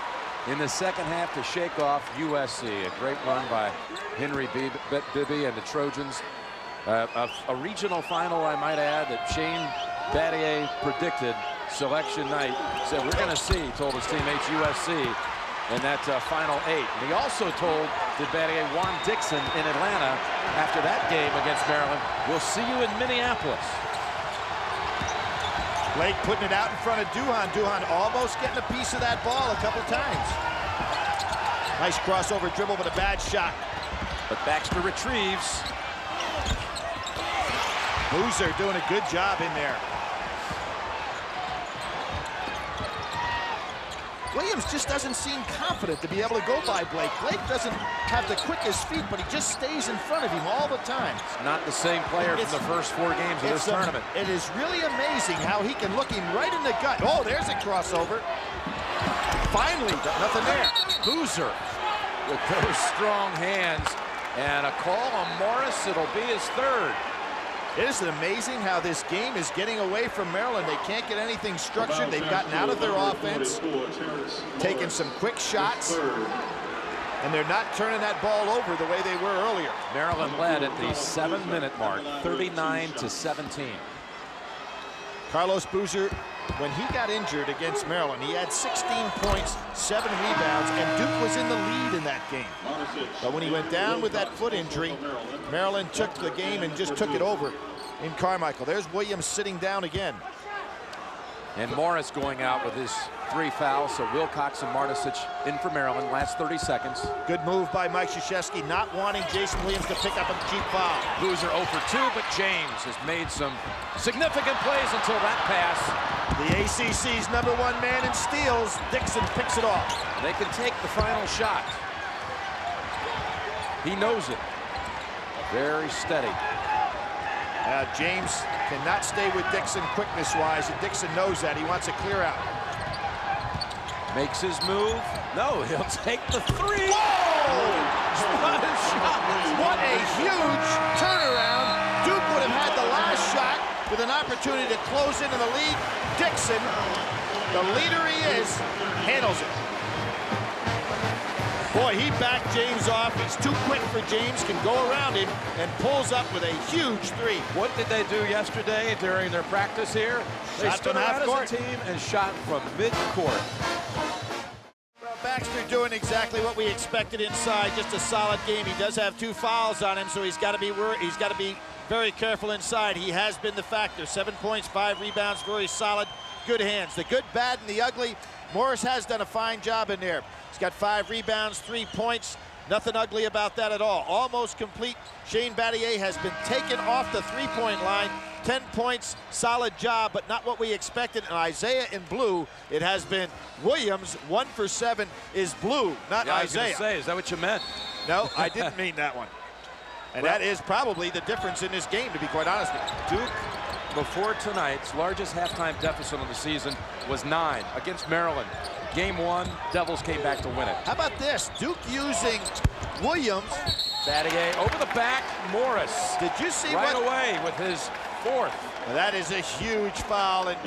in the second half to shake off USC. A great run by Henry Bibby and the Trojans. A regional final, I might add, that Shane Battier predicted selection night. Said, we're going to see, told his teammates USC in that final 8. And he also told Battier, Juan Dixon in Atlanta after that game against Maryland, we'll see you in Minneapolis. Blake putting it out in front of Duhan. Duhan almost getting a piece of that ball a couple times. Nice crossover dribble, but a bad shot. But Baxter retrieves. Boozer doing a good job in there. Williams just doesn't seem confident to be able to go by Blake. Blake doesn't have the quickest feet, but he just stays in front of him all the time. It's not the same player from the first 4 games of this tournament. It is really amazing how he can look him right in the gut. Oh, there's a crossover. Finally, nothing there. Boozer with those strong hands, and a call on Morris. It'll be his third. It is amazing how this game is getting away from Maryland. They can't get anything structured. They've gotten out of their offense, taking some quick shots, and they're not turning that ball over the way they were earlier. Maryland led at the 7-minute mark, 39-17. Carlos Boozer, when he got injured against Maryland, he had 16 points, 7 rebounds, and Duke was in the lead in that game. But when he went down with that foot injury, Maryland took the game and just took it over in Carmichael. There's Williams sitting down again. And Morris going out with his 3 fouls, so Wilcox and Martisic in for Maryland, last 30 seconds. Good move by Mike Krzyzewski, not wanting Jason Williams to pick up a cheap foul. Boozer 0 for 2, but James has made some significant plays until that pass. The ACC's #1 man in steals. Dixon picks it off. They can take the final shot. He knows it. Very steady. James cannot stay with Dixon quickness-wise, and Dixon knows that. He wants a clear out. Makes his move. No, he'll take the 3. Whoa! What a shot! What a huge turnaround. Duke would have had the last shot with an opportunity to close into the lead. Dixon, the leader he is, handles it. Boy, he backed James off. He's too quick for James, can go around him, and pulls up with a huge 3. What did they do yesterday during their practice here? They Shot stood from half around court as a team and shot from mid-court. Well, Baxter doing exactly what we expected inside. Just a solid game. He does have 2 fouls on him, so he's got to be worried. He's got to be very careful inside. He has been the factor. 7 points, 5 rebounds, very solid. Good hands. The good, bad, and the ugly. Morris has done a fine job in there. He's got 5 rebounds, 3 points. Nothing ugly about that at all. Almost complete. Shane Battier has been taken off the 3-point line. 10 points, solid job, but not what we expected. And Isaiah in blue, it has been Williams. 1 for 7 is blue, not Isaiah. I was going to say, is that what you meant? No, I didn't mean that one. And that is probably the difference in this game, to be quite honest with you. Duke before tonight's largest halftime deficit of the season was 9 against Maryland. Game 1, Devils came back to win it. How about this? Duke using Williams. Battier over the back, Morris. Did you see right what? away with his 4th. That is a huge foul, and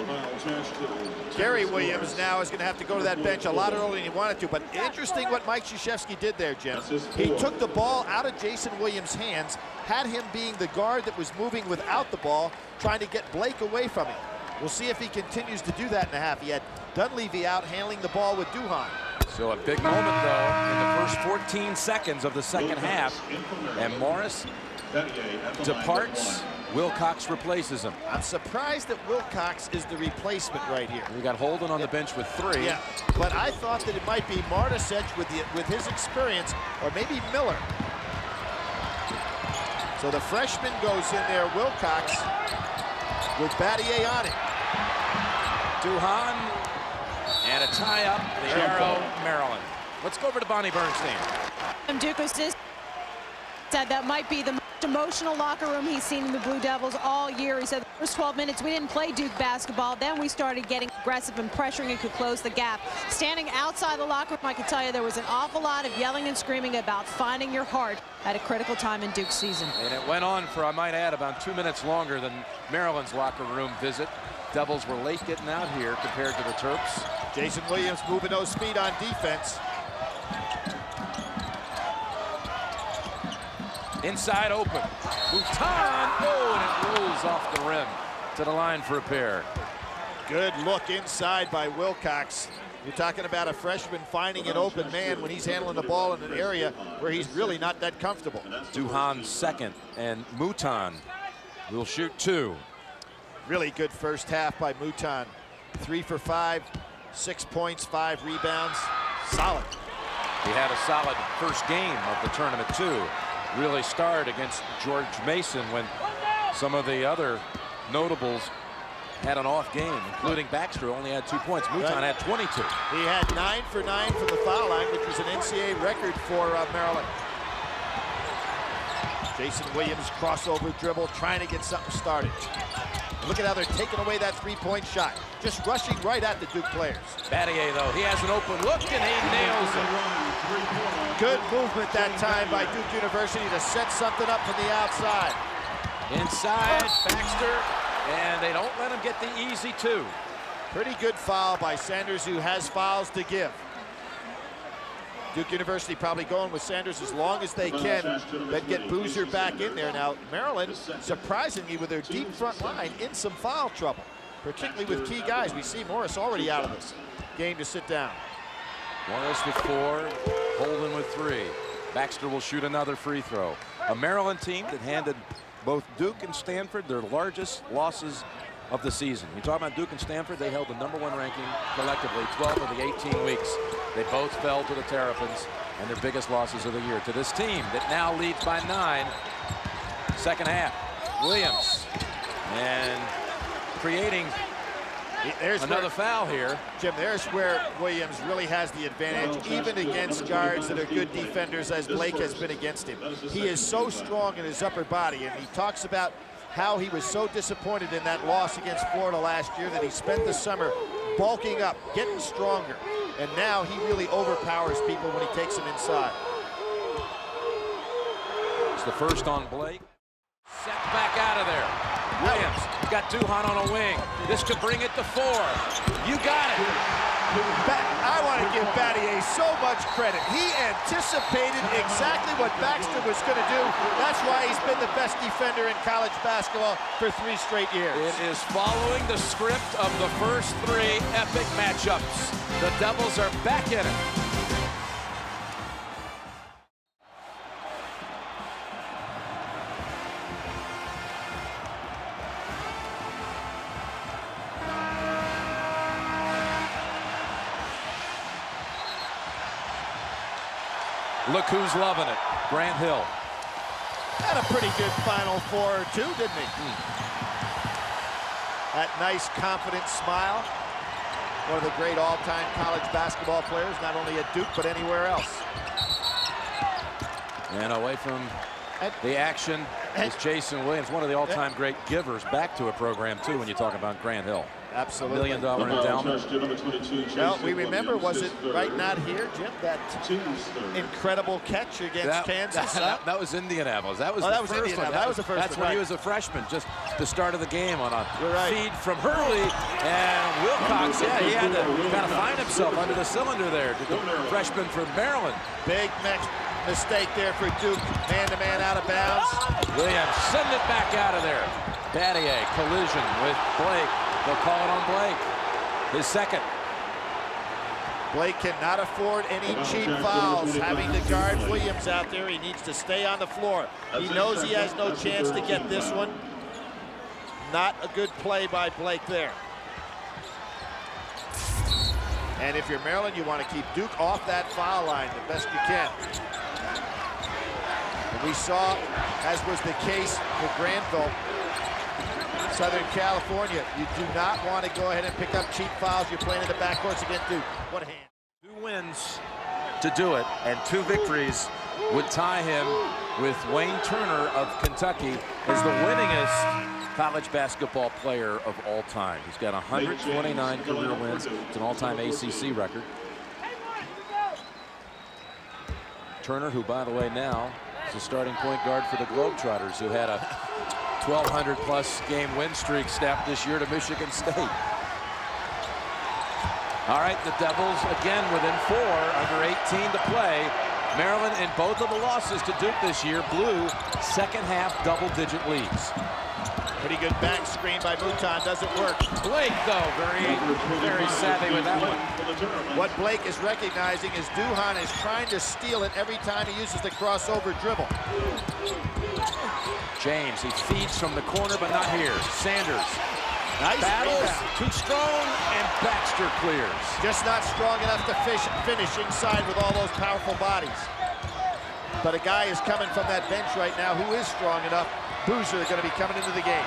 Gary Williams now is going to have to go to that bench a lot earlier than he wanted to. But interesting what Mike Krzyzewski did there, Jim. He took the ball out of Jason Williams' hands, had him being the guard that was moving without the ball, trying to get Blake away from him. We'll see if he continues to do that in the half. He had Dunleavy out handling the ball with Duhan. So a big moment, though, in the first 14 seconds of the second half. And Morris departs. Wilcox replaces him. I'm surprised that Wilcox is the replacement right here. We got Holden on the bench with 3. Yeah, but I thought that it might be Martisech with his experience, or maybe Miller. So the freshman goes in there, Wilcox, with Battier on it. Duhan, and a tie-up, the arrow, Maryland. Let's go over to Bonnie Bernstein. Duke assist said that might be the most emotional locker room he's seen in the Blue Devils all year. He said the first 12 minutes we didn't play Duke basketball. Then we started getting aggressive and pressuring and could close the gap. Standing outside the locker room, I can tell you there was an awful lot of yelling and screaming about finding your heart at a critical time in Duke's season. And it went on for, I might add, about 2 minutes longer than Maryland's locker room visit. Devils were late getting out here compared to the Terps. Jason Williams moving those feet on defense. Inside open. Bhutan, oh, and it rolls off the rim to the line for a pair. Good look inside by Wilcox. You're talking about a freshman finding an open man when he's handling the ball in an area where he's really not that comfortable. Duhan second, and Mouton will shoot 2. Really good first half by Mouton. 3 for 5, 6 points, 5 rebounds. Solid. He had a solid first game of the tournament, too. Really starred against George Mason when some of the other notables had an off game, including Baxter, only had 2 points. Mouton had 22. He had 9 for 9 from the foul line, which was an NCAA record for Maryland. Jason Williams crossover dribble, trying to get something started. Look at how they're taking away that 3-point shot. Just rushing right at the Duke players. Battier, though, he has an open look, and he nails it. Good movement that time by Duke University to set something up from the outside. Inside, Baxter, and they don't let him get the easy 2. Pretty good foul by Sanders, who has fouls to give. Duke University probably going with Sanders as long as they can, but get Boozer back in there. Now, Maryland, surprisingly, with their deep front line, in some foul trouble, particularly with key guys. We see Morris already out of this game to sit down. Morris with 4, Holden with 3. Baxter will shoot another free throw. A Maryland team that handed both Duke and Stanford their largest losses of the season. You talk about Duke and Stanford, they held the #1 ranking collectively 12 of the 18 weeks. They both fell to the Terrapins, and their biggest losses of the year to this team that now leads by 9. Second half, Williams, and creating another foul here. Jim, there's where Williams really has the advantage, even against guards that are good defenders, as Blake has been against him. He is so strong in his upper body, and he talks about how he was so disappointed in that loss against Florida last year that he spent the summer bulking up, getting stronger, and now he really overpowers people when he takes them inside. It's the first on Blake. Set back out of there. Williams got Duhan on a wing. This could bring it to 4. You got it. I want to give Battier so much credit. He anticipated exactly what Baxter was going to do. That's why he's been the best defender in college basketball for 3 straight years. It is following the script of the first 3 epic matchups. The Devils are back in it. Look who's loving it. Grant Hill. Had a pretty good Final Four, too, didn't he? That nice, confident smile. One of the great all-time college basketball players, not only at Duke, but anywhere else. And away from the action, is Jason Williams, one of the all-time great givers back to a program, too, when you talk about Grant Hill. Absolutely. $1 million endowment. Well, we remember, was it right not here, Jim, that incredible catch against Kansas? That was Indianapolis. That was the first Indianapolis. one. That was the first That's one, when he right. was a freshman, just the start of the game on a right. feed from Hurley. And Wilcox, yeah, he had to kind of find himself under the cylinder there. The freshman from Maryland. Big mistake there for Duke. Man-to-man out of bounds. Williams send it back out of there. Battier collision with Blake. They'll call it on Blake. His second. Blake cannot afford any cheap fouls. Having to guard Williams out there, he needs to stay on the floor. He knows he has no chance to get this one. Not a good play by Blake there. And if you're Maryland, you want to keep Duke off that foul line the best you can. And we saw, as was the case with Granville, Southern California, you do not want to go ahead and pick up cheap fouls. You're playing in the backcourts against Duke. What a hand. 2 wins to do it, and 2 victories would tie him with Wayne Turner of Kentucky as the winningest college basketball player of all time. He's got 129 career wins. It's an all-time ACC record. Turner, who, by the way, now is a starting point guard for the Globetrotters, who had a 1,200-plus game win streak snapped this year to Michigan State. All right, the Devils again within 4, under 18 to play. Maryland, in both of the losses to Duke this year, blew second-half double-digit leads. Pretty good back screen by Mouton, doesn't work. Blake, though, very savvy with that one. What Blake is recognizing is Duhan is trying to steal it every time he uses the crossover dribble. James, he feeds from the corner, but not here. Sanders nice battles, rebound. too strong, and Baxter clears. Just not strong enough to finish inside with all those powerful bodies. But a guy is coming from that bench right now who is strong enough. Boozer going to be coming into the game.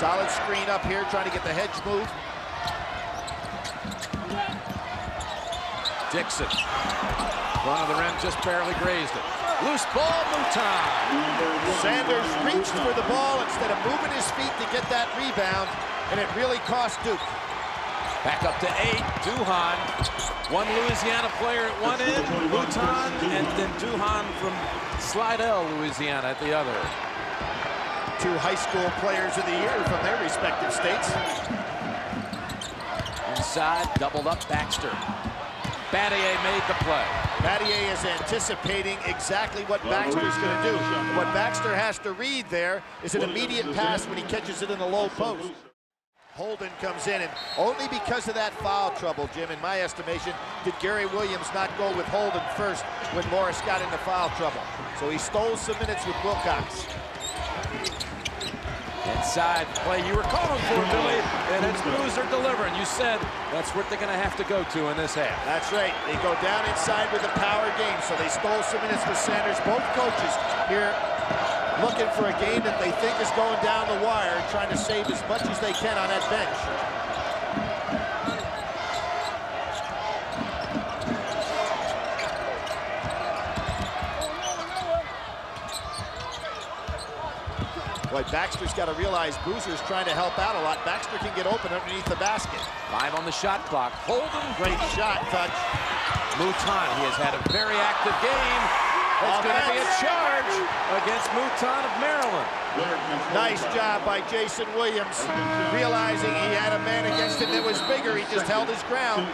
Solid screen up here, trying to get the hedge move. Dixon, front of the rim, just barely grazed it. Loose ball, Mouton. Sanders reached for the ball instead of moving his feet to get that rebound, and it really cost Duke. Back up to 8, Duhan. One Louisiana player at one end, Mouton, and then Duhan from Slidell, Louisiana at the other. 2 high school players of the year from their respective states. Inside, doubled up Baxter. Battier made the play. Battier is anticipating exactly what Baxter's going to do. What Baxter has to read there is an immediate pass when he catches it in the low post. Holden comes in, and only because of that foul trouble, Jim, in my estimation, did Gary Williams not go with Holden first when Morris got into foul trouble. So he stole some minutes with Wilcox. Inside play you were calling for, Billy, and it's Boozer delivering. You said that's what they're going to have to go to in this half. That's right. They go down inside with a power game, so they stole some minutes with Sanders. Both coaches here looking for a game that they think is going down the wire, trying to save as much as they can on that bench. Boy, Baxter's got to realize Boozer's trying to help out a lot. Baxter can get open underneath the basket. 5 on the shot clock. Holden, Great shot touch. Mouton, he has had a very active game. It's going to be a charge against Mouton of Maryland. Nice job by Jason Williams. Realizing he had a man against him that was bigger, he just held his ground.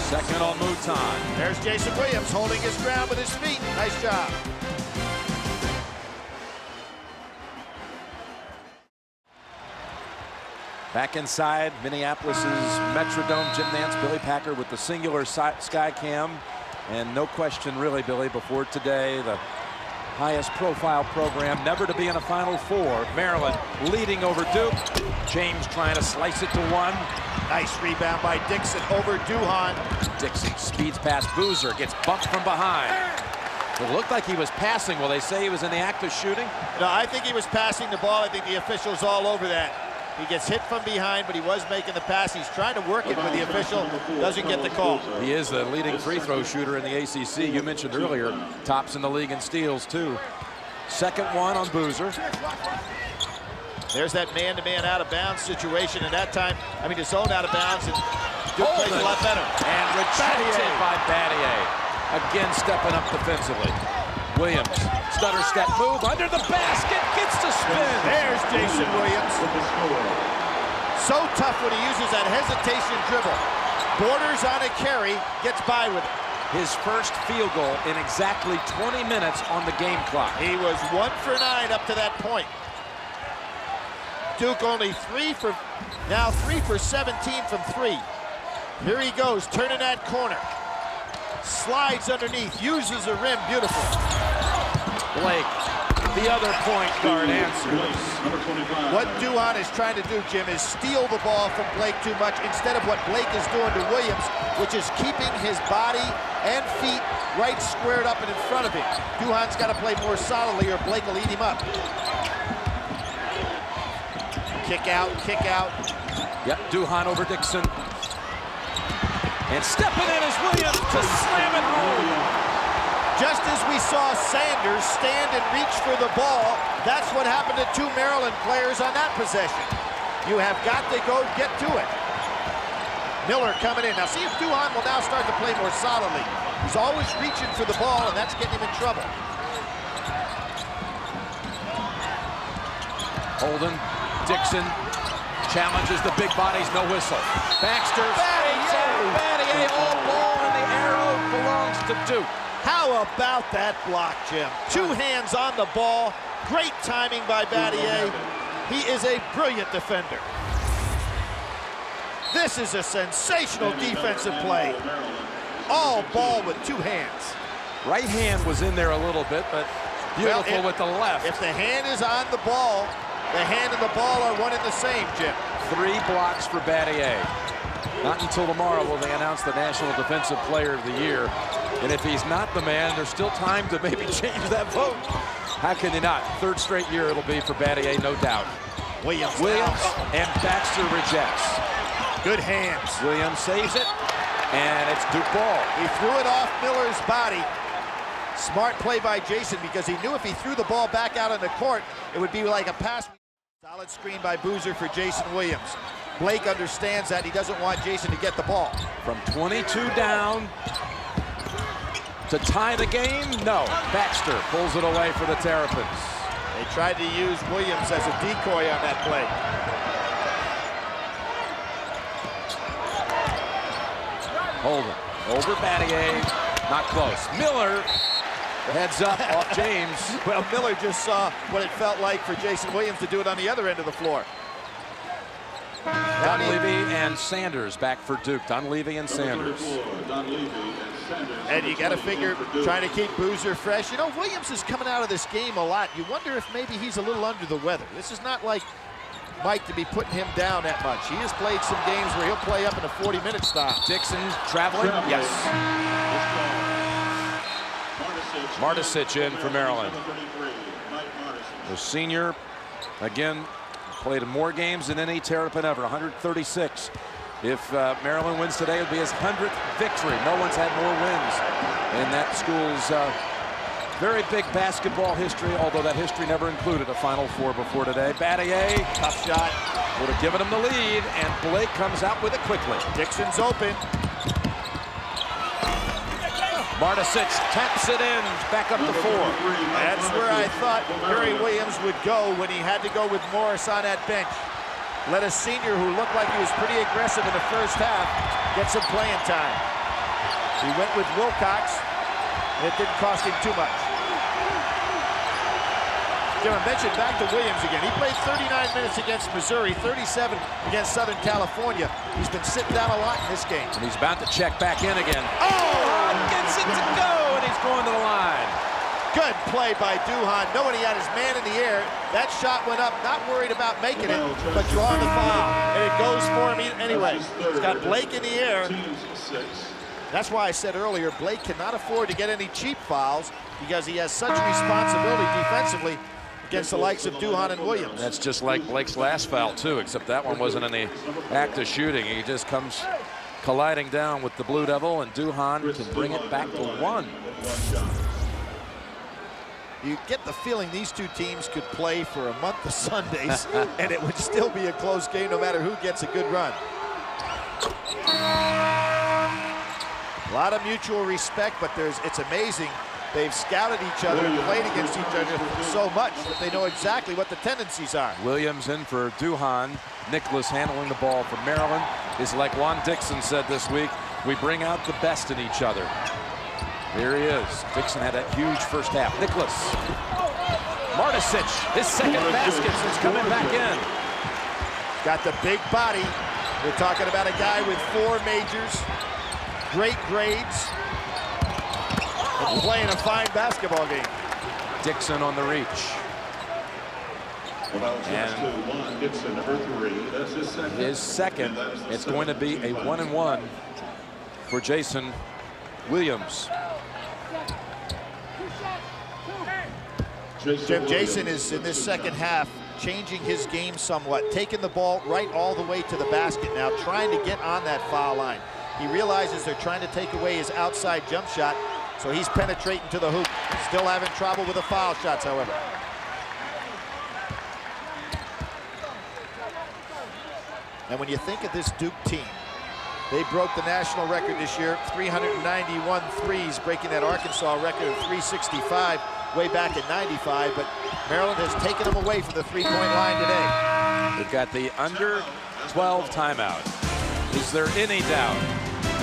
Second on Mouton. There's Jason Williams holding his ground with his feet. Nice job. Back inside Minneapolis's Metrodome Gym Nance, Billy Packer with the singular sky cam. And no question really, Billy, before today, the highest profile program never to be in a Final Four. Maryland leading over Duke. James trying to slice it to 1. Nice rebound by Dixon over Duhan. Dixon speeds past Boozer, gets bumped from behind. It looked like he was passing. Will they say he was in the act of shooting? No, I think he was passing the ball. I think the official's all over that. He gets hit from behind, but he was making the pass. He's trying to work it, but the official doesn't get the call. He is the leading free throw shooter in the ACC. You mentioned earlier, tops in the league in steals, too. Second one on Boozer. There's that man-to-man out-of-bounds situation, and that time, I mean, his own out of bounds, and Duke plays a lot better. And rejected by Battier. Again, stepping up defensively. Williams, stutter step move under the basket, gets to spin. There's Jason Williams. So tough when he uses that hesitation dribble. Borders on a carry, gets by with it. His first field goal in exactly 20 minutes on the game clock. He was 1 for 9 up to that point. Duke only 3 for 17 from 3. Here he goes, turning that corner. Slides underneath, uses the rim, beautiful. Blake, the other point guard, answers. What Duhon is trying to do, Jim, is steal the ball from Blake too much instead of what Blake is doing to Williams, which is keeping his body and feet right squared up and in front of him. Duhon's got to play more solidly or Blake will eat him up. Kick out, kick out. Yep, Duhon over Dixon. And stepping in is Williams to slam it home. Just as we saw Sanders stand and reach for the ball, that's what happened to 2 Maryland players on that possession. You have got to go get to it. Miller coming in. Now see if Duhon will now start to play more solidly. He's always reaching for the ball, and that's getting him in trouble. Holden, Dixon challenges the big bodies, no whistle. Baxter, Battier, all ball, and the arrow belongs to Duke. How about that block, Jim? 2 hands on the ball. Great timing by Battier. He is a brilliant defender. This is a sensational defensive play. All ball with 2 hands. Right hand was in there a little bit, but beautiful with the left. If the hand is on the ball, the hand and the ball are one and the same, Jim. 3 blocks for Battier. Not until tomorrow will they announce the National Defensive Player of the Year. And if he's not the man, there's still time to maybe change that vote. How can you not? 3rd straight year it'll be for Battier, no doubt. Williams and Baxter rejects. Good hands. Williams saves it, and it's Duke ball. He threw it off Miller's body. Smart play by Jason because he knew if he threw the ball back out on the court, it would be like a pass. Solid screen by Boozer for Jason Williams. Blake understands that. He doesn't want Jason to get the ball. From 22 down to tie the game, no. Baxter pulls it away for the Terrapins. They tried to use Williams as a decoy on that play. Holden over Battier, not close. Miller, heads up off James. Well, Miller just saw what it felt like for Jason Williams to do it on the other end of the floor. Dunleavy and Sanders back for Duke. Dunleavy and Sanders. And you got to figure, trying to keep Boozer fresh. You know, Williams is coming out of this game a lot. You wonder if maybe he's a little under the weather. This is not like Mike to be putting him down that much. He has played some games where he'll play up in a 40-minute stop. Dixon traveling? Yes. Martisic in for Maryland. The senior, again, played in more games than any Terrapin ever, 136. If Maryland wins today, it would be his 100th victory. No one's had more wins in that school's very big basketball history, although that history never included a Final Four before today. Battier, tough shot. Would have given him the lead, and Blake comes out with it quickly. Dixon's open. Martisic taps it in, back up to 4. That's where I thought Gary Williams would go when he had to go with Morris on that bench. Let a senior who looked like he was pretty aggressive in the first half get some playing time. He went with Wilcox, and it didn't cost him too much. Jim, I mentioned back to Williams again. He played 39 minutes against Missouri, 37 against Southern California. He's been sitting down a lot in this game. And he's about to check back in again. Oh, gets it to go, and he's going to the line. Good play by Duhon, knowing he had his man in the air. That shot went up, not worried about making it, but drawing the foul. And it goes for him anyway. He's got Blake in the air. That's why I said earlier, Blake cannot afford to get any cheap fouls because he has such responsibility defensively against the likes of Duhon and Williams. That's just like Blake's last foul, too, except that one wasn't in the act of shooting. He just comes colliding down with the Blue Devil, and Duhon can bring it back to 1. You get the feeling these two teams could play for a month of Sundays and it would still be a close game no matter who gets a good run. A lot of mutual respect, but it's amazing. They've scouted each other and played against each other so much that they know exactly what the tendencies are. Williams in for Duhan. Nicholas handling the ball for Maryland. Is like Juan Dixon said this week, we bring out the best in each other. Here he is. Dixon had a huge first half. Nicholas. Martisic, his second basket since coming back in. Got the big body. We're talking about a guy with 4 majors, great grades, and playing a fine basketball game. Dixon on the reach. And Dixon, number 3. That's his second. It's going to be a 1-and-1 for Jason Williams. Jason is in this second half changing his game somewhat, taking the ball right all the way to the basket now, trying to get on that foul line. He realizes they're trying to take away his outside jump shot, so he's penetrating to the hoop. Still having trouble with the foul shots, however. And when you think of this Duke team, they broke the national record this year, 391 threes, breaking that Arkansas record of 365 way back in '95, but Maryland has taken them away from the three-point line today. We've got the under 12 timeout. Is there any doubt?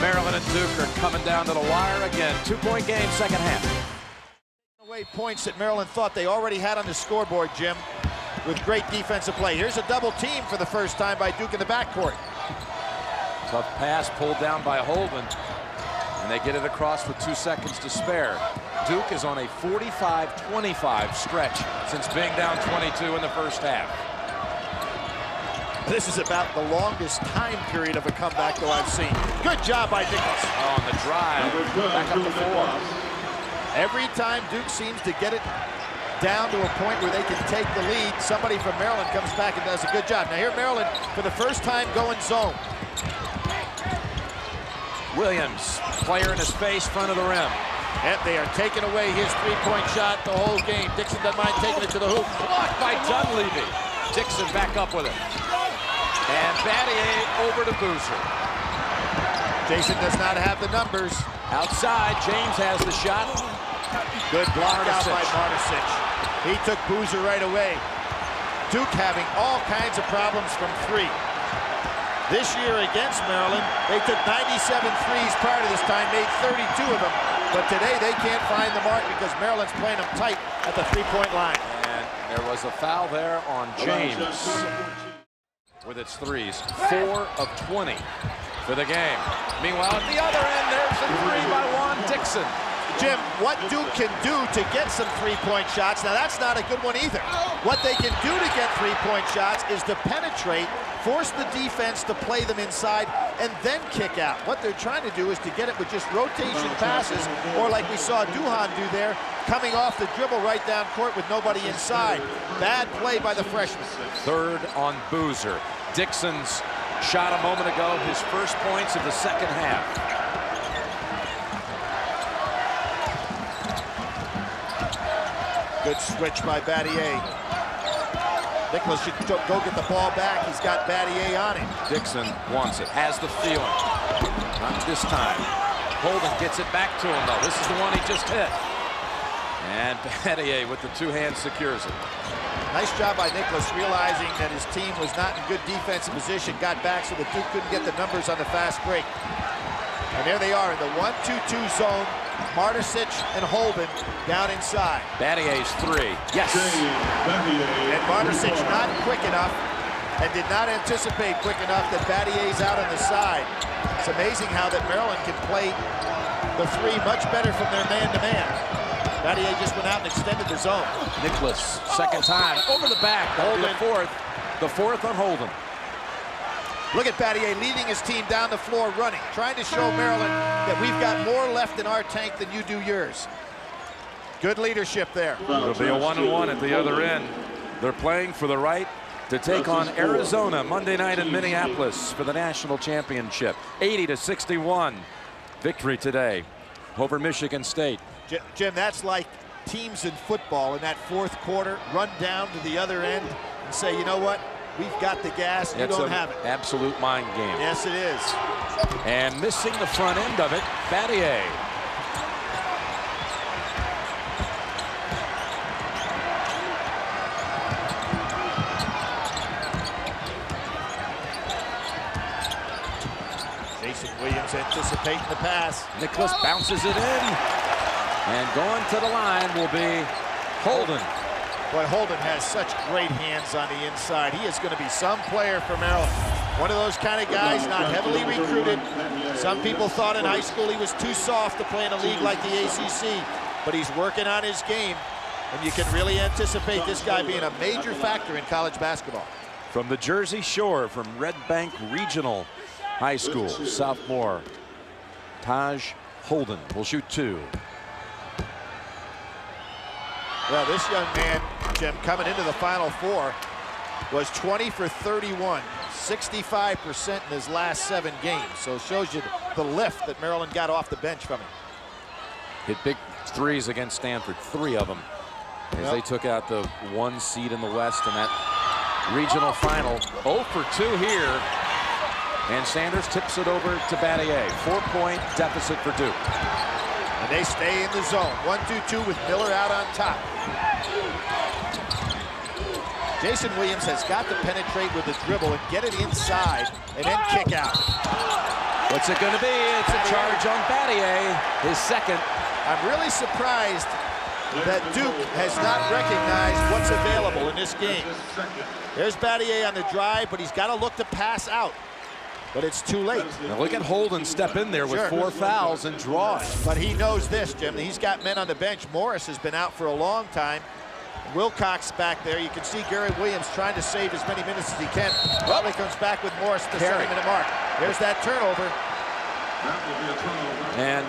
Maryland and Duke are coming down to the wire again. 2-point game, second half. Away points that Maryland thought they already had on the scoreboard, Jim, with great defensive play. Here's a double team for the first time by Duke in the backcourt. Tough pass pulled down by Holden, and they get it across with 2 seconds to spare. Duke is on a 45-25 stretch since being down 22 in the first half. This is about the longest time period of a comeback though I've seen. Good job by Nicholas. On the drive, back up to 4. Every time Duke seems to get it down to a point where they can take the lead, somebody from Maryland comes back and does a good job. Now here Maryland, for the first time, going zone. Williams, player in his face, front of the rim. And they are taking away his three-point shot the whole game. Dixon doesn't mind taking it to the hoop. Blocked by Dunleavy. Dixon back up with it. And Battier over to Boozer. Jason does not have the numbers. Outside, James has the shot. Good block out by Martisic. He took Boozer right away. Duke having all kinds of problems from 3. This year against Maryland, they took 97 threes prior to this time, made 32 of them. But today they can't find the mark because Maryland's playing them tight at the three-point line. And there was a foul there on James with its threes. 4 of 20 for the game. Meanwhile, at the other end, there's a 3 by Juan Dixon. Jim, what Duke can do to get some three-point shots, now that's not a good one either. What they can do to get three-point shots is to penetrate, force the defense to play them inside, and then kick out. What they're trying to do is to get it with just rotation passes, or like we saw Duhan do there, coming off the dribble right down court with nobody inside. Bad play by the freshman. 3rd on Boozer. Dixon's shot a moment ago, his first points of the second half. Good switch by Battier. Nicholas should go get the ball back. He's got Battier on him. Dixon wants it, has the feeling. Not this time. Holden gets it back to him, though. This is the one he just hit. And Battier with the 2 hands secures it. Nice job by Nicholas, realizing that his team was not in good defensive position. Got back so that Duke couldn't get the numbers on the fast break. And there they are in the 1-2-2 zone. Martisic and Holden down inside. Battier's 3. Yes. And Martisic not quick enough and did not anticipate quick enough that Battier's out on the side. It's amazing how that Maryland can play the 3 much better from their man-to-man. Battier just went out and extended the zone. Nicholas, second time, over the back. Holden. The fourth on Holden. Look at Battier leading his team down the floor running, trying to show Maryland that we've got more left in our tank than you do yours. Good leadership there. It'll be a 1-and-1 at the other end. They're playing for the right to take on Arizona Monday night in Minneapolis for the national championship. 80-61 victory today over Michigan State. Jim, that's like teams in football in that fourth quarter run down to the other end and say, you know what? We've got the gas, you don't have it. Absolute mind game. Yes, it is. And missing the front end of it, Battier. Jason Williams anticipating the pass. Nicholas bounces it in. And going to the line will be Holden. Boy, Holden has such great hands on the inside. He is going to be some player for Maryland. One of those kind of guys, not heavily recruited. Some people thought in high school he was too soft to play in a league like the ACC, but he's working on his game, and you can really anticipate this guy being a major factor in college basketball. From the Jersey Shore, from Red Bank Regional High School, sophomore Taj Holden will shoot 2. Well, this young man, Jim, coming into the Final Four, was 20 for 31, 65% in his last 7 games. So it shows you the lift that Maryland got off the bench from him. Hit big threes against Stanford, 3 of them, as they took out the 1 seed in the West in that regional final. 0 for 2 here, and Sanders tips it over to Battier. 4-point deficit for Duke. And they stay in the zone. 1-2-2 with Miller out on top. Jason Williams has got to penetrate with the dribble and get it inside and then kick out. What's it going to be? It's a charge on Battier, his second. I'm really surprised that Duke has not recognized what's available in this game. There's Battier on the drive, but he's got to look to pass out. But it's too late. Now look at Holden step in there with 4 fouls and draw it. But he knows this, Jim. He's got men on the bench. Morris has been out for a long time. Wilcox back there. You can see Gary Williams trying to save as many minutes as he can. Probably comes back with Morris at the 7-minute mark. There's that turnover. And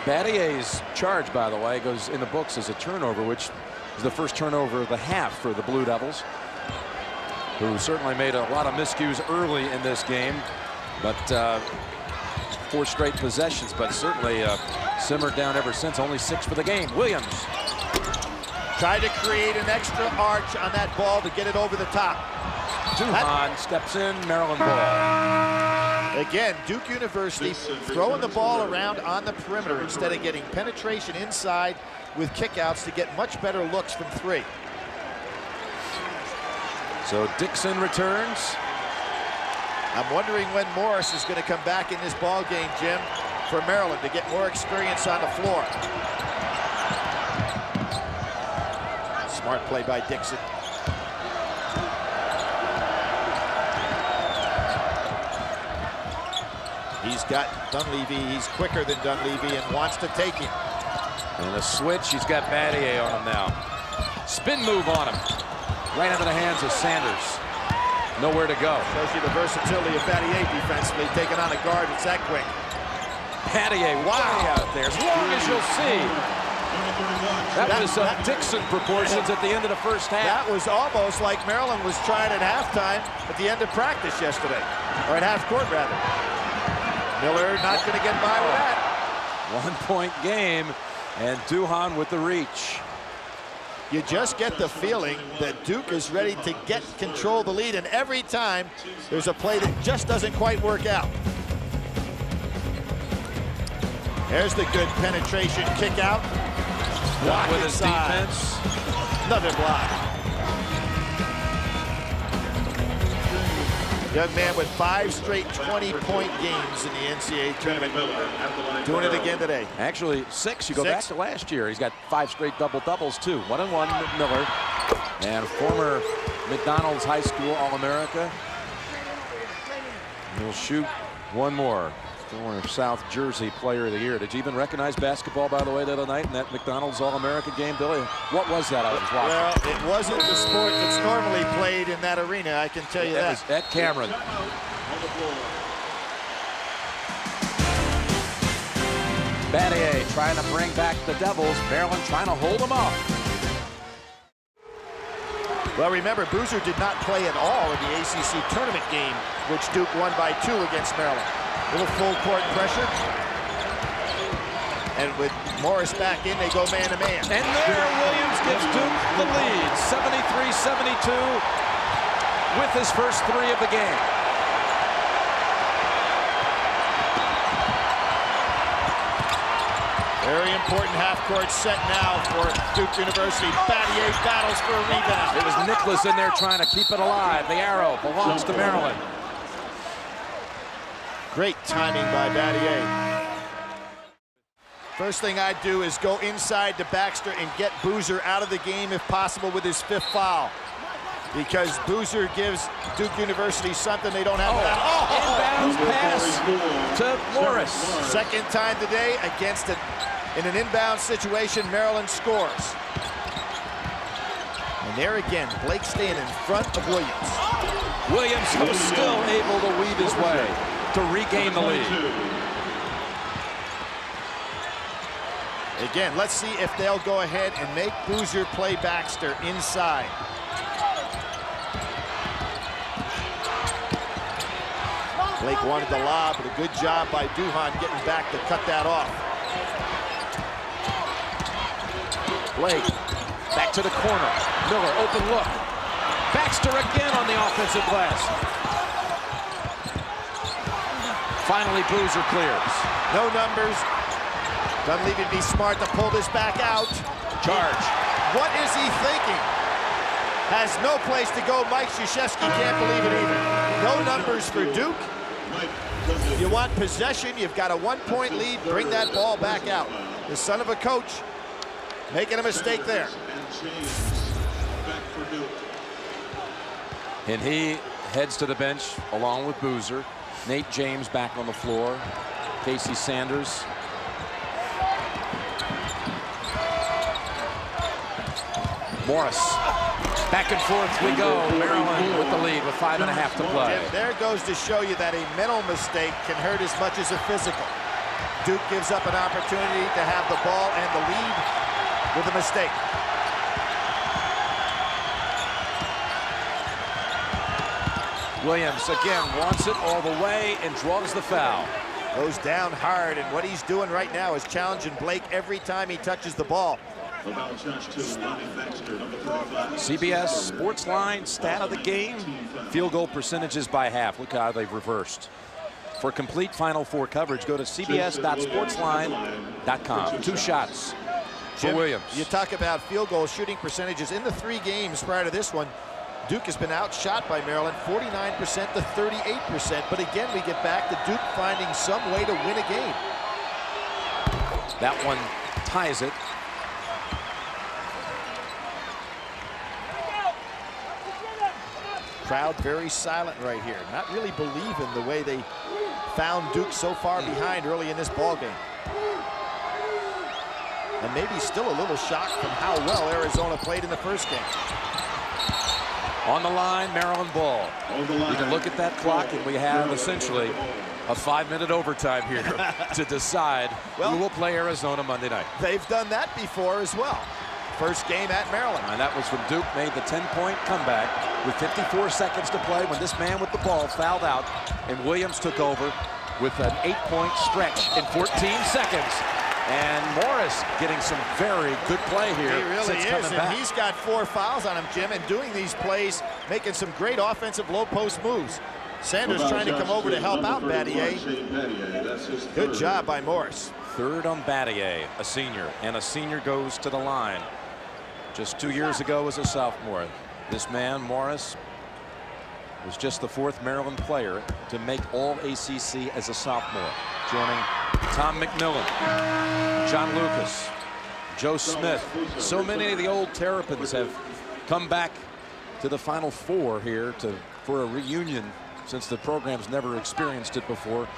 Battier's charge, by the way, goes in the books as a turnover, which is the first turnover of the half for the Blue Devils, who certainly made a lot of miscues early in this game, but 4 straight possessions, but certainly simmered down ever since. Only 6 for the game. Williams tried to create an extra arch on that ball to get it over the top. Duhan steps in, Maryland ball. Again, Duke University throwing the ball around on the perimeter instead of getting penetration inside with kickouts to get much better looks from 3. So Dixon returns. I'm wondering when Morris is going to come back in this ball game, Jim, for Maryland to get more experience on the floor. Smart play by Dixon. He's got Dunleavy. He's quicker than Dunleavy and wants to take him. And a switch. He's got Battier on him now. Spin move on him. Right into the hands of Sanders. Nowhere to go. Shows you the versatility of Battier defensively, taking on a guard that's that quick. Battier, wow, out there. As long as you'll see. That was Dixon proportions at the end of the first half. That was almost like Maryland was trying at halftime at the end of practice yesterday. Or at half court, rather. Miller not going to get by with that. 1-point game, and Duhan with the reach. You just get the feeling that Duke is ready to get control of the lead, and every time there's a play that just doesn't quite work out. There's the good penetration kick out. Block with his defense. Another block. Young man with 5 straight 20-point games in the NCAA tournament. Doing it again today. Actually, 6. You go back to last year. He's got 5 straight double-doubles, too. 1-1 Miller. And former McDonald's High School All-America. He'll shoot 1 more. Former South Jersey Player of the Year. Did you even recognize basketball, by the way, the other night in that McDonald's All-America game, Billy? What was that I was watching? Well, it wasn't the sport that's normally played in that arena, I can tell you that. Was at Cameron. Battier trying to bring back the Devils. Maryland trying to hold them off. Well, remember, Boozer did not play at all in the ACC tournament game, which Duke won by 2 against Maryland. Little full court pressure. And with Morris back in, they go man-to-man. And there, Williams gives Duke the lead, 73-72, with his first 3 of the game. Very important half-court set now for Duke University. Battier battles for a rebound. It was Nicholas in there trying to keep it alive. The arrow belongs to Maryland. Great timing by Battier. First thing I'd do is go inside to Baxter and get Boozer out of the game if possible with his 5th foul. Because Boozer gives Duke University something they don't have. Inbounds pass to Morris. Second time today against in an inbound situation, Maryland scores. And there again, Blake staying in front of Williams. Williams, who's still able to weave his way to regain the lead. Again, let's see if they'll go ahead and make Boozer play Baxter inside. Blake wanted the lob, but a good job by Duhan getting back to cut that off. Blake back to the corner. Miller, open look. Baxter again on the offensive glass. Finally, Boozer clears. No numbers. Doesn't even be smart to pull this back out. Charge. What is he thinking? Has no place to go. Mike Krzyzewski can't believe it either. No numbers for Duke. You want possession, you've got a 1-point lead, bring that ball back out. The son of a coach making a mistake there. And he heads to the bench along with Boozer. Nate James back on the floor. Casey Sanders. Morris. Back and forth we go. Maryland with the lead with 5.5 to play. Jim, there goes to show you that a mental mistake can hurt as much as a physical. Duke gives up an opportunity to have the ball and the lead with a mistake. Williams again wants it all the way and draws the foul. Goes down hard, and what he's doing right now is challenging Blake every time he touches the ball. CBS Sports Line stat of the game, field goal percentages by half. Look how they've reversed. For complete Final Four coverage, go to cbs.sportsline.com. 2 shots for Jim, Williams. You talk about field goal shooting percentages. In the 3 games prior to this one, Duke has been outshot by Maryland 49% to 38%. But again, we get back to Duke finding some way to win a game. That one ties it. Crowd very silent right here. Not really believing the way they found Duke so far behind early in this ball game. And maybe still a little shocked from how well Arizona played in the first game. On the line, Maryland ball. You can look at that clock, and we have essentially a 5-minute overtime here to decide who will play Arizona Monday night. They've done that before as well. First game at Maryland. And that was when Duke made the 10-point comeback with 54 seconds to play when this man with the ball fouled out and Williams took over with an 8-point stretch in 14 seconds. And Morris getting some very good play here. He really since is, coming and back. he's got 4 fouls on him, Jim, and doing these plays, making some great offensive low-post moves. Sanders trying to come over to help out Battier. Good job by Morris. Third on Battier, a senior, and a senior goes to the line. Just 2 years ago as a sophomore. This man, Morris, was just the 4th Maryland player to make All-ACC as a sophomore, joining Tom McMillan, John Lucas, Joe Smith. So many of the old Terrapins have come back to the Final Four here for a reunion since the program's never experienced it before.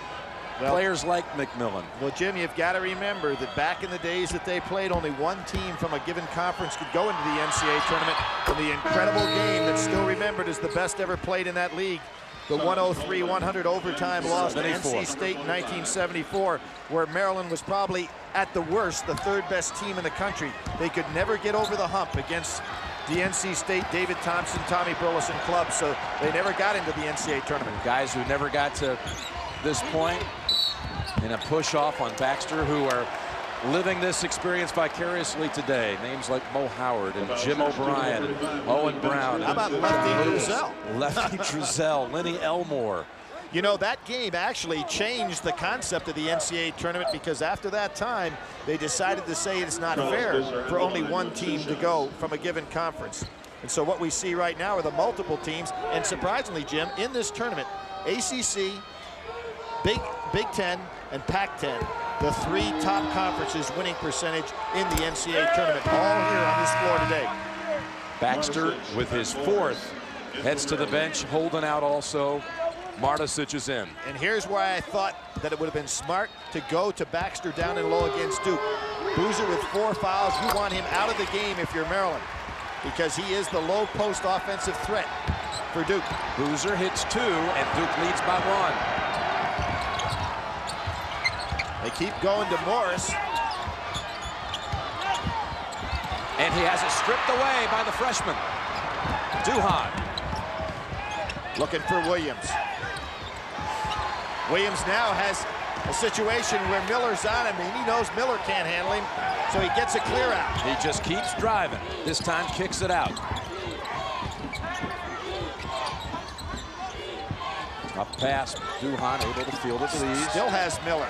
Well, players like McMillan. Well, Jim, you've got to remember that back in the days that they played, only one team from a given conference could go into the NCAA tournament. And the incredible game that's still remembered as the best ever played in that league, the 103-100 overtime loss to NC State in 1974, where Maryland was probably, at the worst, the 3rd best team in the country. They could never get over the hump against the NC State, David Thompson, Tommy Burleson club, so they never got into the NCAA tournament. Guys who never got to this point, and a push off on Baxter, who are living this experience vicariously today. Names like Mo Howard and Jim O'Brien, Owen Brown. How about Lefty Driesell? Lefty Driesell, Lenny Elmore. You know, that game actually changed the concept of the NCAA tournament, because after that time, they decided to say it's not fair for only one team to go from a given conference. And so what we see right now are the multiple teams. And surprisingly, Jim, in this tournament, ACC, Big Ten, and Pac-10, the 3 top conferences winning percentage in the NCAA tournament, all here on this floor today. Baxter with his 4th heads to the bench. Holden out also. Martisic is in. And here's why I thought that it would have been smart to go to Baxter down and low against Duke. Boozer with 4 fouls. You want him out of the game if you're Maryland, because he is the low post offensive threat for Duke. Boozer hits 2, and Duke leads by 1. They keep going to Morris. And he has it stripped away by the freshman. Duhan. Looking for Williams. Williams now has a situation where Miller's on him, and he knows Miller can't handle him, so he gets a clear out. He just keeps driving. This time kicks it out. Tough pass. Duhan able to field it with ease. Still has Miller.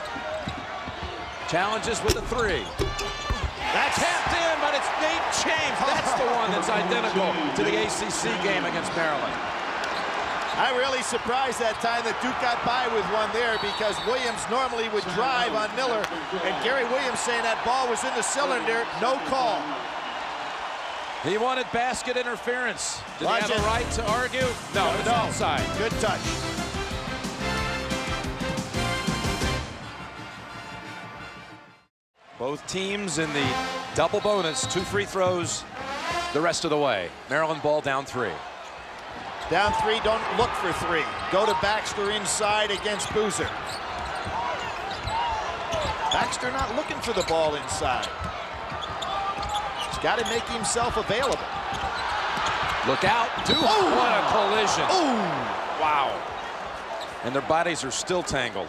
Challenges with a 3. That's tapped in, but it's Nate James. That's the one that's identical to the ACC game against Maryland. I'm really surprised that time that Duke got by with one there, because Williams normally would drive on Miller, and Gary Williams saying that ball was in the cylinder, no call. He wanted basket interference. Did he have a right to argue? No, it's no. outside. Good touch. Both teams in the double bonus, 2 free throws the rest of the way. Maryland ball down 3. Down 3, don't look for 3. Go to Baxter inside against Boozer. Baxter not looking for the ball inside. He's got to make himself available. Look out. What a collision. Oh! Wow. And their bodies are still tangled.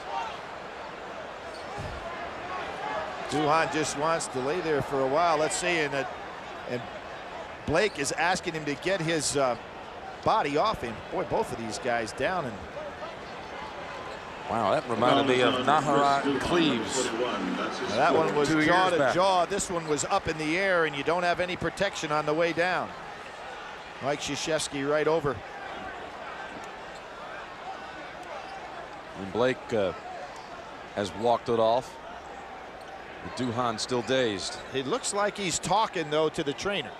Duhan just wants to lay there for a while. Let's see, and Blake is asking him to get his body off him. Boy, both of these guys down. And wow, that reminded me of Naharat Cleaves. now that one was jaw to jaw. This one was up in the air, and you don't have any protection on the way down. Mike Krzyzewski right over. And Blake has walked it off. Duhan still dazed. It looks like he's talking, though, to the trainer.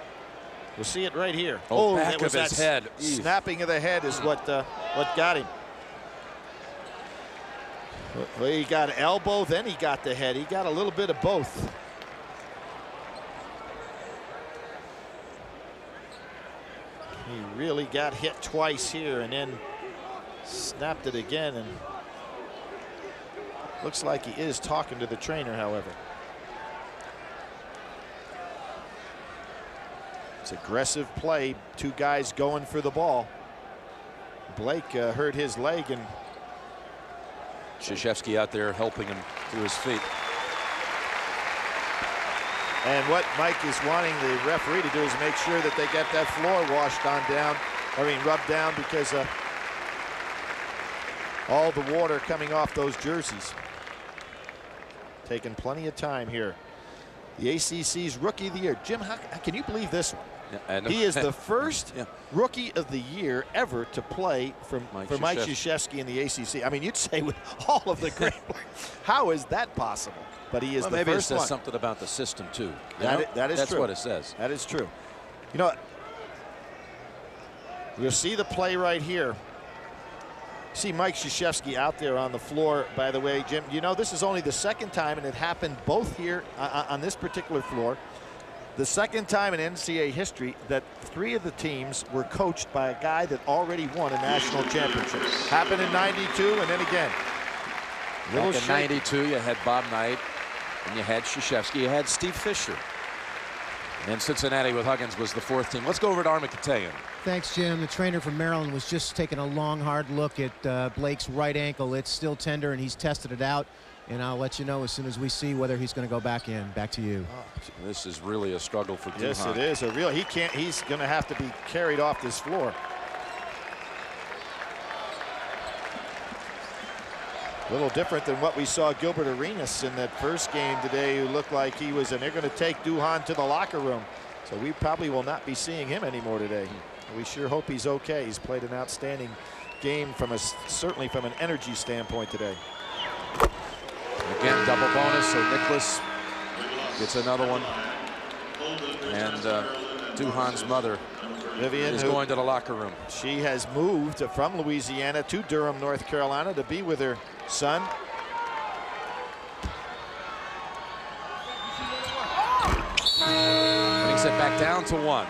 We'll see it right here. Back it was of his head. Snapping of the head is what got him. Well, he got elbow, then he got the head. He got a little bit of both. He really got hit twice here and then snapped it again. And looks like he is talking to the trainer, however. It's aggressive play. 2 guys going for the ball. Blake hurt his leg, and Krzyzewski out there helping him to his feet. And what Mike is wanting the referee to do is make sure that they get that floor washed on down. I mean, rubbed down, because all the water coming off those jerseys. Taking plenty of time here. The ACC's Rookie of the Year. Jim, how can you believe this one? Yeah, he is the first Rookie of the Year ever to play for Mike Krzyzewski in the ACC. I mean, you'd say with all of the great players, how is that possible? But he is the maybe first it says one. Something about the system, too. That is true. That's what it says. That is true. You know, we'll see the play right here. See Mike Krzyzewski out there on the floor, by the way, Jim. You know, this is only the 2nd time, and it happened both here on this particular floor. The 2nd time in NCAA history that 3 of the teams were coached by a guy that already won a national championship. Happened in '92, and then again. Back in '92, you had Bob Knight, and you had Krzyzewski, you had Steve Fisher. And Cincinnati with Huggins was the 4th team. Let's go over to Armikatayan. Thanks, Jim. The trainer from Maryland was just taking a long, hard look at Blake's right ankle. It's still tender, and he's tested it out. and I'll let you know as soon as we see whether he's going to go back in. Back to you. This is really a struggle for Duhan. Yes, it is. He's going to have to be carried off this floor. A little different than what we saw Gilbert Arenas in that first game today, who looked like he was, and they're going to take Duhan to the locker room. So we probably will not be seeing him anymore today. We sure hope he's okay. He's played an outstanding game certainly from an energy standpoint today. Again, double bonus, so Nicholas gets another one. And Duhan's mother, Vivian, is going to the locker room. She has moved from Louisiana to Durham, North Carolina to be with her son. Brings it back down to 1.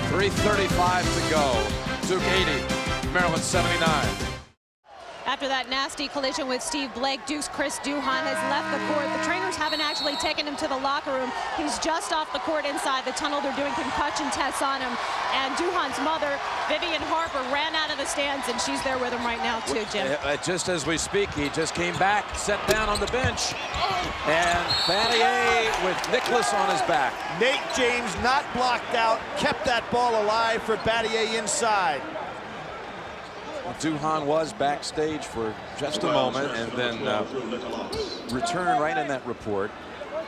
3:35 to go. Duke 80, Maryland 79. After that nasty collision with Steve Blake, Duke's Chris Duhan has left the court. The trainers haven't actually taken him to the locker room. He's just off the court inside the tunnel. They're doing concussion tests on him. And Duhan's mother, Vivian Harper, ran out of the stands, and she's there with him right now too, Jim. Just as we speak, he just came back, sat down on the bench, and Battier with Nicholas on his back. Nate James not blocked out, kept that ball alive for Battier inside. Duhan was backstage for just a moment and then returned right in that report.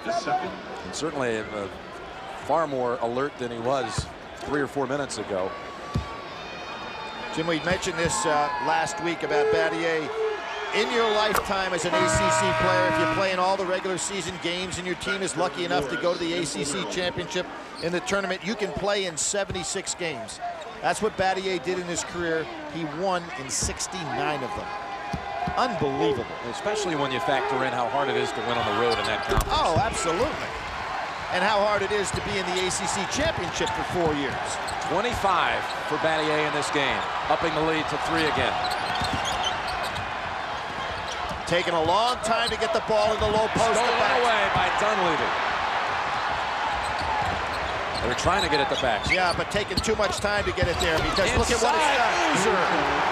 And certainly far more alert than he was 3 or 4 minutes ago. Jim, we mentioned this last week about Battier. In your lifetime as an ACC player, if you're playing all the regular season games and your team is lucky enough to go to the ACC championship in the tournament, you can play in 76 games. That's what Battier did in his career. He won in 69 of them. Unbelievable. Especially when you factor in how hard it is to win on the road in that conference. Oh, absolutely. And how hard it is to be in the ACC championship for 4 years. 25 for Battier in this game, upping the lead to 3 again. Taking a long time to get the ball in the low post. Stolen away by Dunleavy. They're trying to get it to back. Yeah, but taking too much time to get it there because look at what it's done.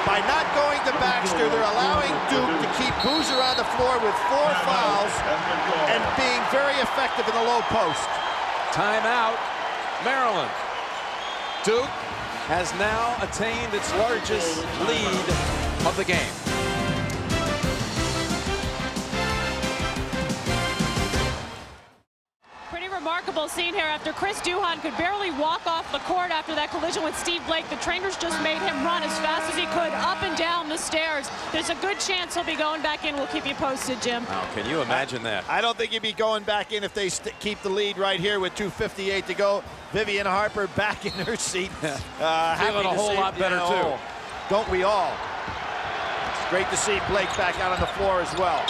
By not going to Baxter, they're allowing Duke to keep Boozer on the floor with 4 fouls and being very effective in the low post. Timeout, Maryland. Duke has now attained its largest lead of the game. Remarkable scene here after Chris Duhan could barely walk off the court after that collision with Steve Blake. The trainers just made him run as fast as he could up and down the stairs. There's a good chance he'll be going back in. We'll keep you posted, Jim. Wow, can you imagine that? I don't think he'd be going back in if they keep the lead right here with 2:58 to go. Vivian Harper back in her seat. Feeling a whole lot better, too. Don't we all? It's great to see Blake back out on the floor as well.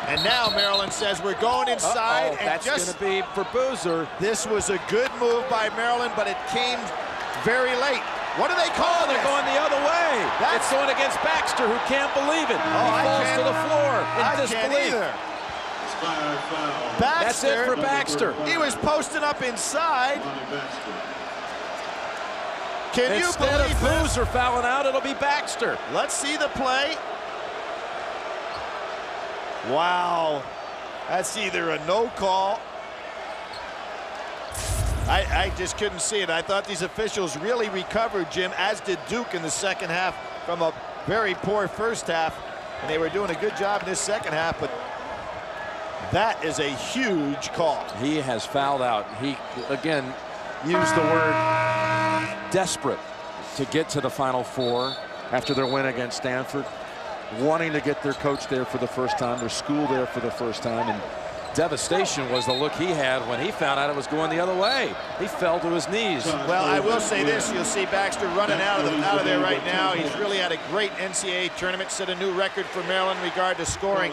And now Maryland says we're going inside. And that's going to be for Boozer. This was a good move by Maryland, but it came very late. What do they call it? They're going the other way. It's going against Baxter, who can't believe it. He falls to the floor in disbelief. That's it for Baxter. He was posting up inside. Can you Instead believe of Boozer fouling out, it'll be Baxter. Let's see the play. Wow, that's either a no call. I just couldn't see it. I thought these officials really recovered, Jim, as did Duke in the second half from a very poor first half. And they were doing a good job in this second half, but that is a huge call. He has fouled out. He, again, used the word desperate to get to the Final Four after their win against Stanford. Wanting to get their coach there for the first time, their school there for the first time, and devastation was the look he had when he found out it was going the other way. He fell to his knees. Well, I will say this, you'll see Baxter running out of there right now. He's really had a great NCAA tournament, set a new record for Maryland in regard to scoring.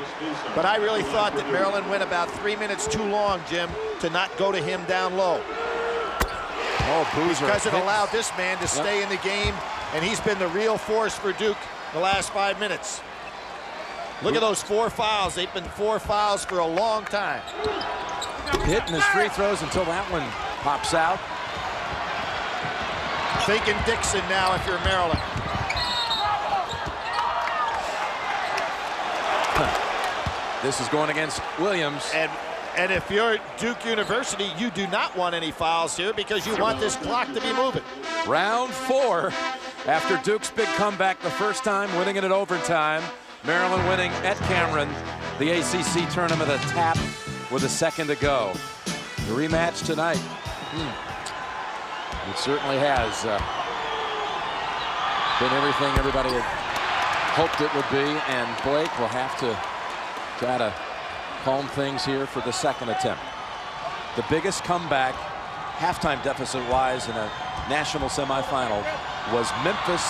But I really thought that Maryland went about 3 minutes too long, Jim, to not go to him down low. Oh, Boozer. Because it allowed this man to stay in the game, and he's been the real force for Duke the last 5 minutes. Look at those 4 fouls. They've been 4 fouls for a long time. Hitting his free throws until that one pops out. Thinking Dixon now if you're Maryland. This is going against Williams. And if you're Duke University, you do not want any fouls here because you want this clock to be moving. Round 4 after Duke's big comeback the first time, winning it in overtime. Maryland winning at Cameron the ACC tournament a tap with a second to go. The rematch tonight. It certainly has been everything everybody had hoped it would be, and Blake will have to try to calm things here for the second attempt. The biggest comeback halftime deficit-wise in a national semifinal was Memphis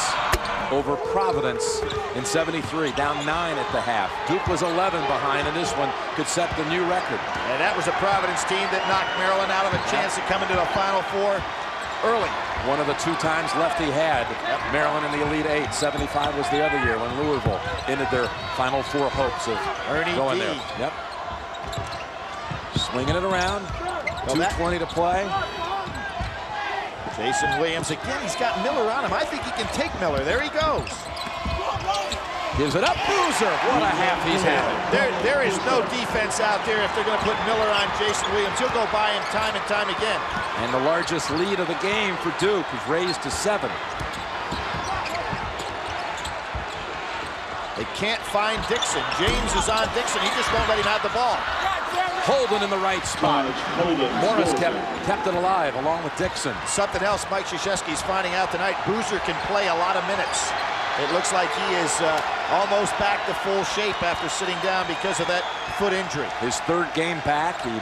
over Providence in '73, down 9 at the half. Duke was 11 behind, and this one could set the new record. And that was a Providence team that knocked Maryland out of a chance to come into the Final Four early. One of the 2 times Lefty had Maryland in the Elite 8. '75 was the other year when Louisville ended their Final Four hopes of going there. Yep. Swinging it around. 2:20 to play. Jason Williams again. He's got Miller on him. I think he can take Miller. There he goes. Gives it up. Boozer. What a half he's had. There is no defense out there if they're going to put Miller on Jason Williams. He'll go by him time and time again. And the largest lead of the game for Duke is raised to 7. They can't find Dixon. James is on Dixon. He just won't let him have the ball. Holden in the right spot. Morris kept it alive along with Dixon. Something else Mike Krzyzewski's finding out tonight. Boozer can play a lot of minutes. It looks like he is almost back to full shape after sitting down because of that foot injury. His 3rd game back. He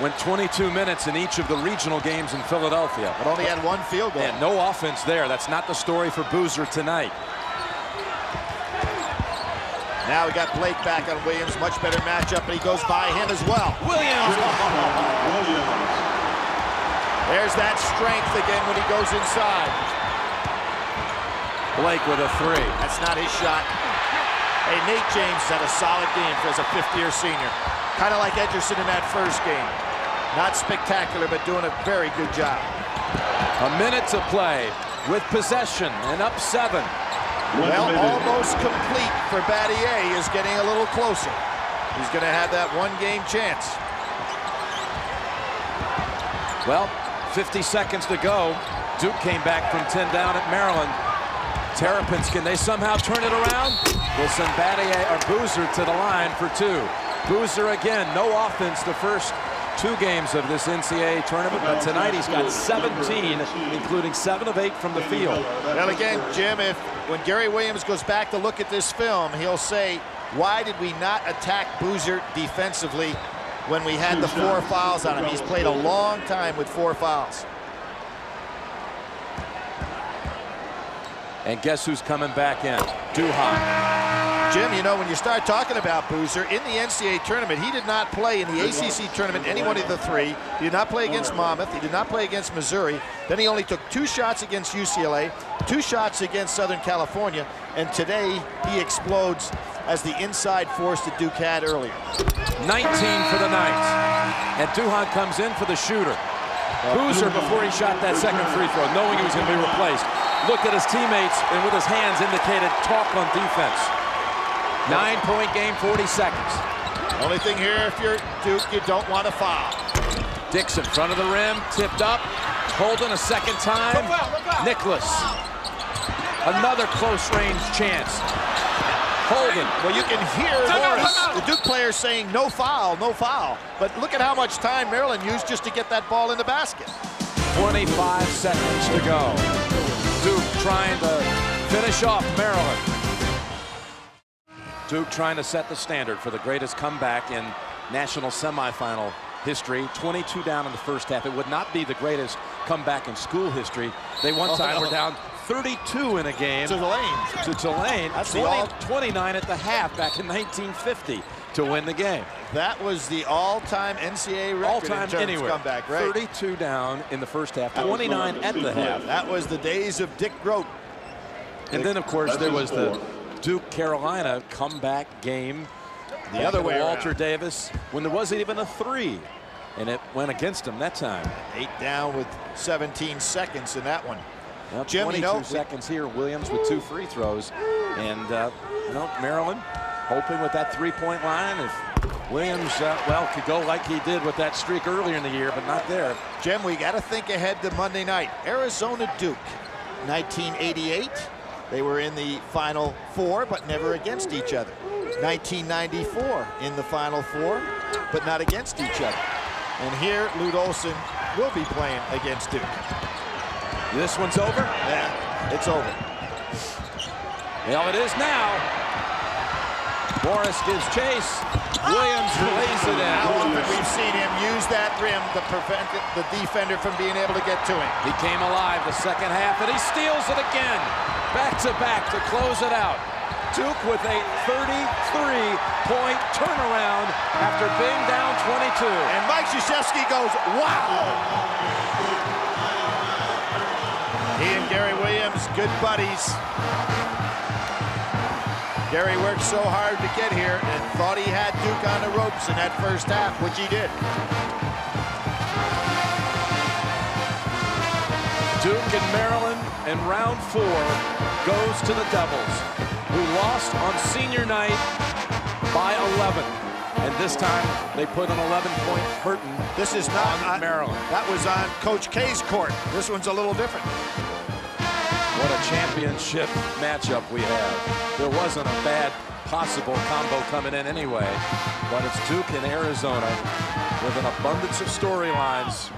went 22 minutes in each of the regional games in Philadelphia. But only had 1 field goal. And no offense there. That's not the story for Boozer tonight. Now we got Blake back on Williams. Much better matchup, but he goes by him as well. Williams! There's that strength again when he goes inside. Blake with a 3. That's not his shot. Hey, Nate James had a solid game as a 5th-year senior. Kind of like Edgerson in that first game. Not spectacular, but doing a very good job. A minute to play with possession and up 7. Well, almost complete for Battier is getting a little closer. He's going to have that 1-game chance. Well, 50 seconds to go. Duke came back from 10 down at Maryland. Terrapins, can they somehow turn it around? Will send Battier or Boozer to the line for 2. Boozer again, no offense the first 2 games of this NCAA tournament, but tonight he's got 17, including 7 of 8 from the field. Well, again, Jim, when Gary Williams goes back to look at this film, he'll say, why did we not attack Boozer defensively when we had the 4 fouls on him? He's played a long time with 4 fouls. And guess who's coming back in? Duhan. Jim, you know, when you start talking about Boozer, in the NCAA tournament, he did not play in the ACC tournament any one of the 3. He did not play against Monmouth. He did not play against Missouri. Then he only took 2 shots against UCLA, 2 shots against Southern California, and today he explodes as the inside force that Duke had earlier. 19 for the night. And Duhan comes in for the shooter. Boozer, before he shot that second free throw, knowing he was going to be replaced, looked at his teammates and with his hands indicated talk on defense. 9-point game, 40 seconds. Only thing here, if you're Duke, you don't want to foul. Dixon, front of the rim, tipped up. Holden a second time. Nicholas. Another close-range chance. Holden. Well, you can hear the Duke players saying no foul, no foul. But look at how much time Maryland used just to get that ball in the basket. 25 seconds to go. Duke trying to finish off Maryland. Duke trying to set the standard for the greatest comeback in national semifinal history. 22 down in the first half. It would not be the greatest comeback in school history. They one time were down 32 in a game. To Tulane. That's 29 at the half back in 1950 to win the game. That was the all-time NCAA record all-time in terms anywhere. of comeback, right? 32 down in the first half, 29 at the half. That was the days of Dick Grote. And then, of course, there was the Duke-Carolina comeback game. The other way Walter around. Davis, when there wasn't even a 3. And it went against him that time. 8 down with 17 seconds in that one. Well, Jim, 22 seconds here. Williams with 2 free throws. And, Maryland hoping with that 3-point line, if Williams, well, could go like he did with that streak earlier in the year, but not there. Jim, we got to think ahead to Monday night. Arizona Duke, 1988. They were in the Final Four, but never against each other. 1994 in the Final Four, but not against each other. And here, Lute Olson will be playing against Duke. This one's over? Yeah, it's over. Well, it is now. Morris gives chase. Williams lays it in. How often we've seen him use that rim to prevent the defender from being able to get to him. He came alive the second half, and he steals it again. Back to back to close it out. Duke with a 33-point turnaround after being down 22. And Mike Krzyzewski goes, wow! He and Gary Williams, good buddies. Gary worked so hard to get here and thought he had Duke on the ropes in that first half, which he did. Duke and Maryland in round 4 goes to the Devils, who lost on senior night by 11. And this time they put an 11-point hurting. This is not on Maryland. That was on Coach K's court. This one's a little different. What a championship matchup we have. There wasn't a bad possible combo coming in anyway, but it's Duke and Arizona with an abundance of storylines.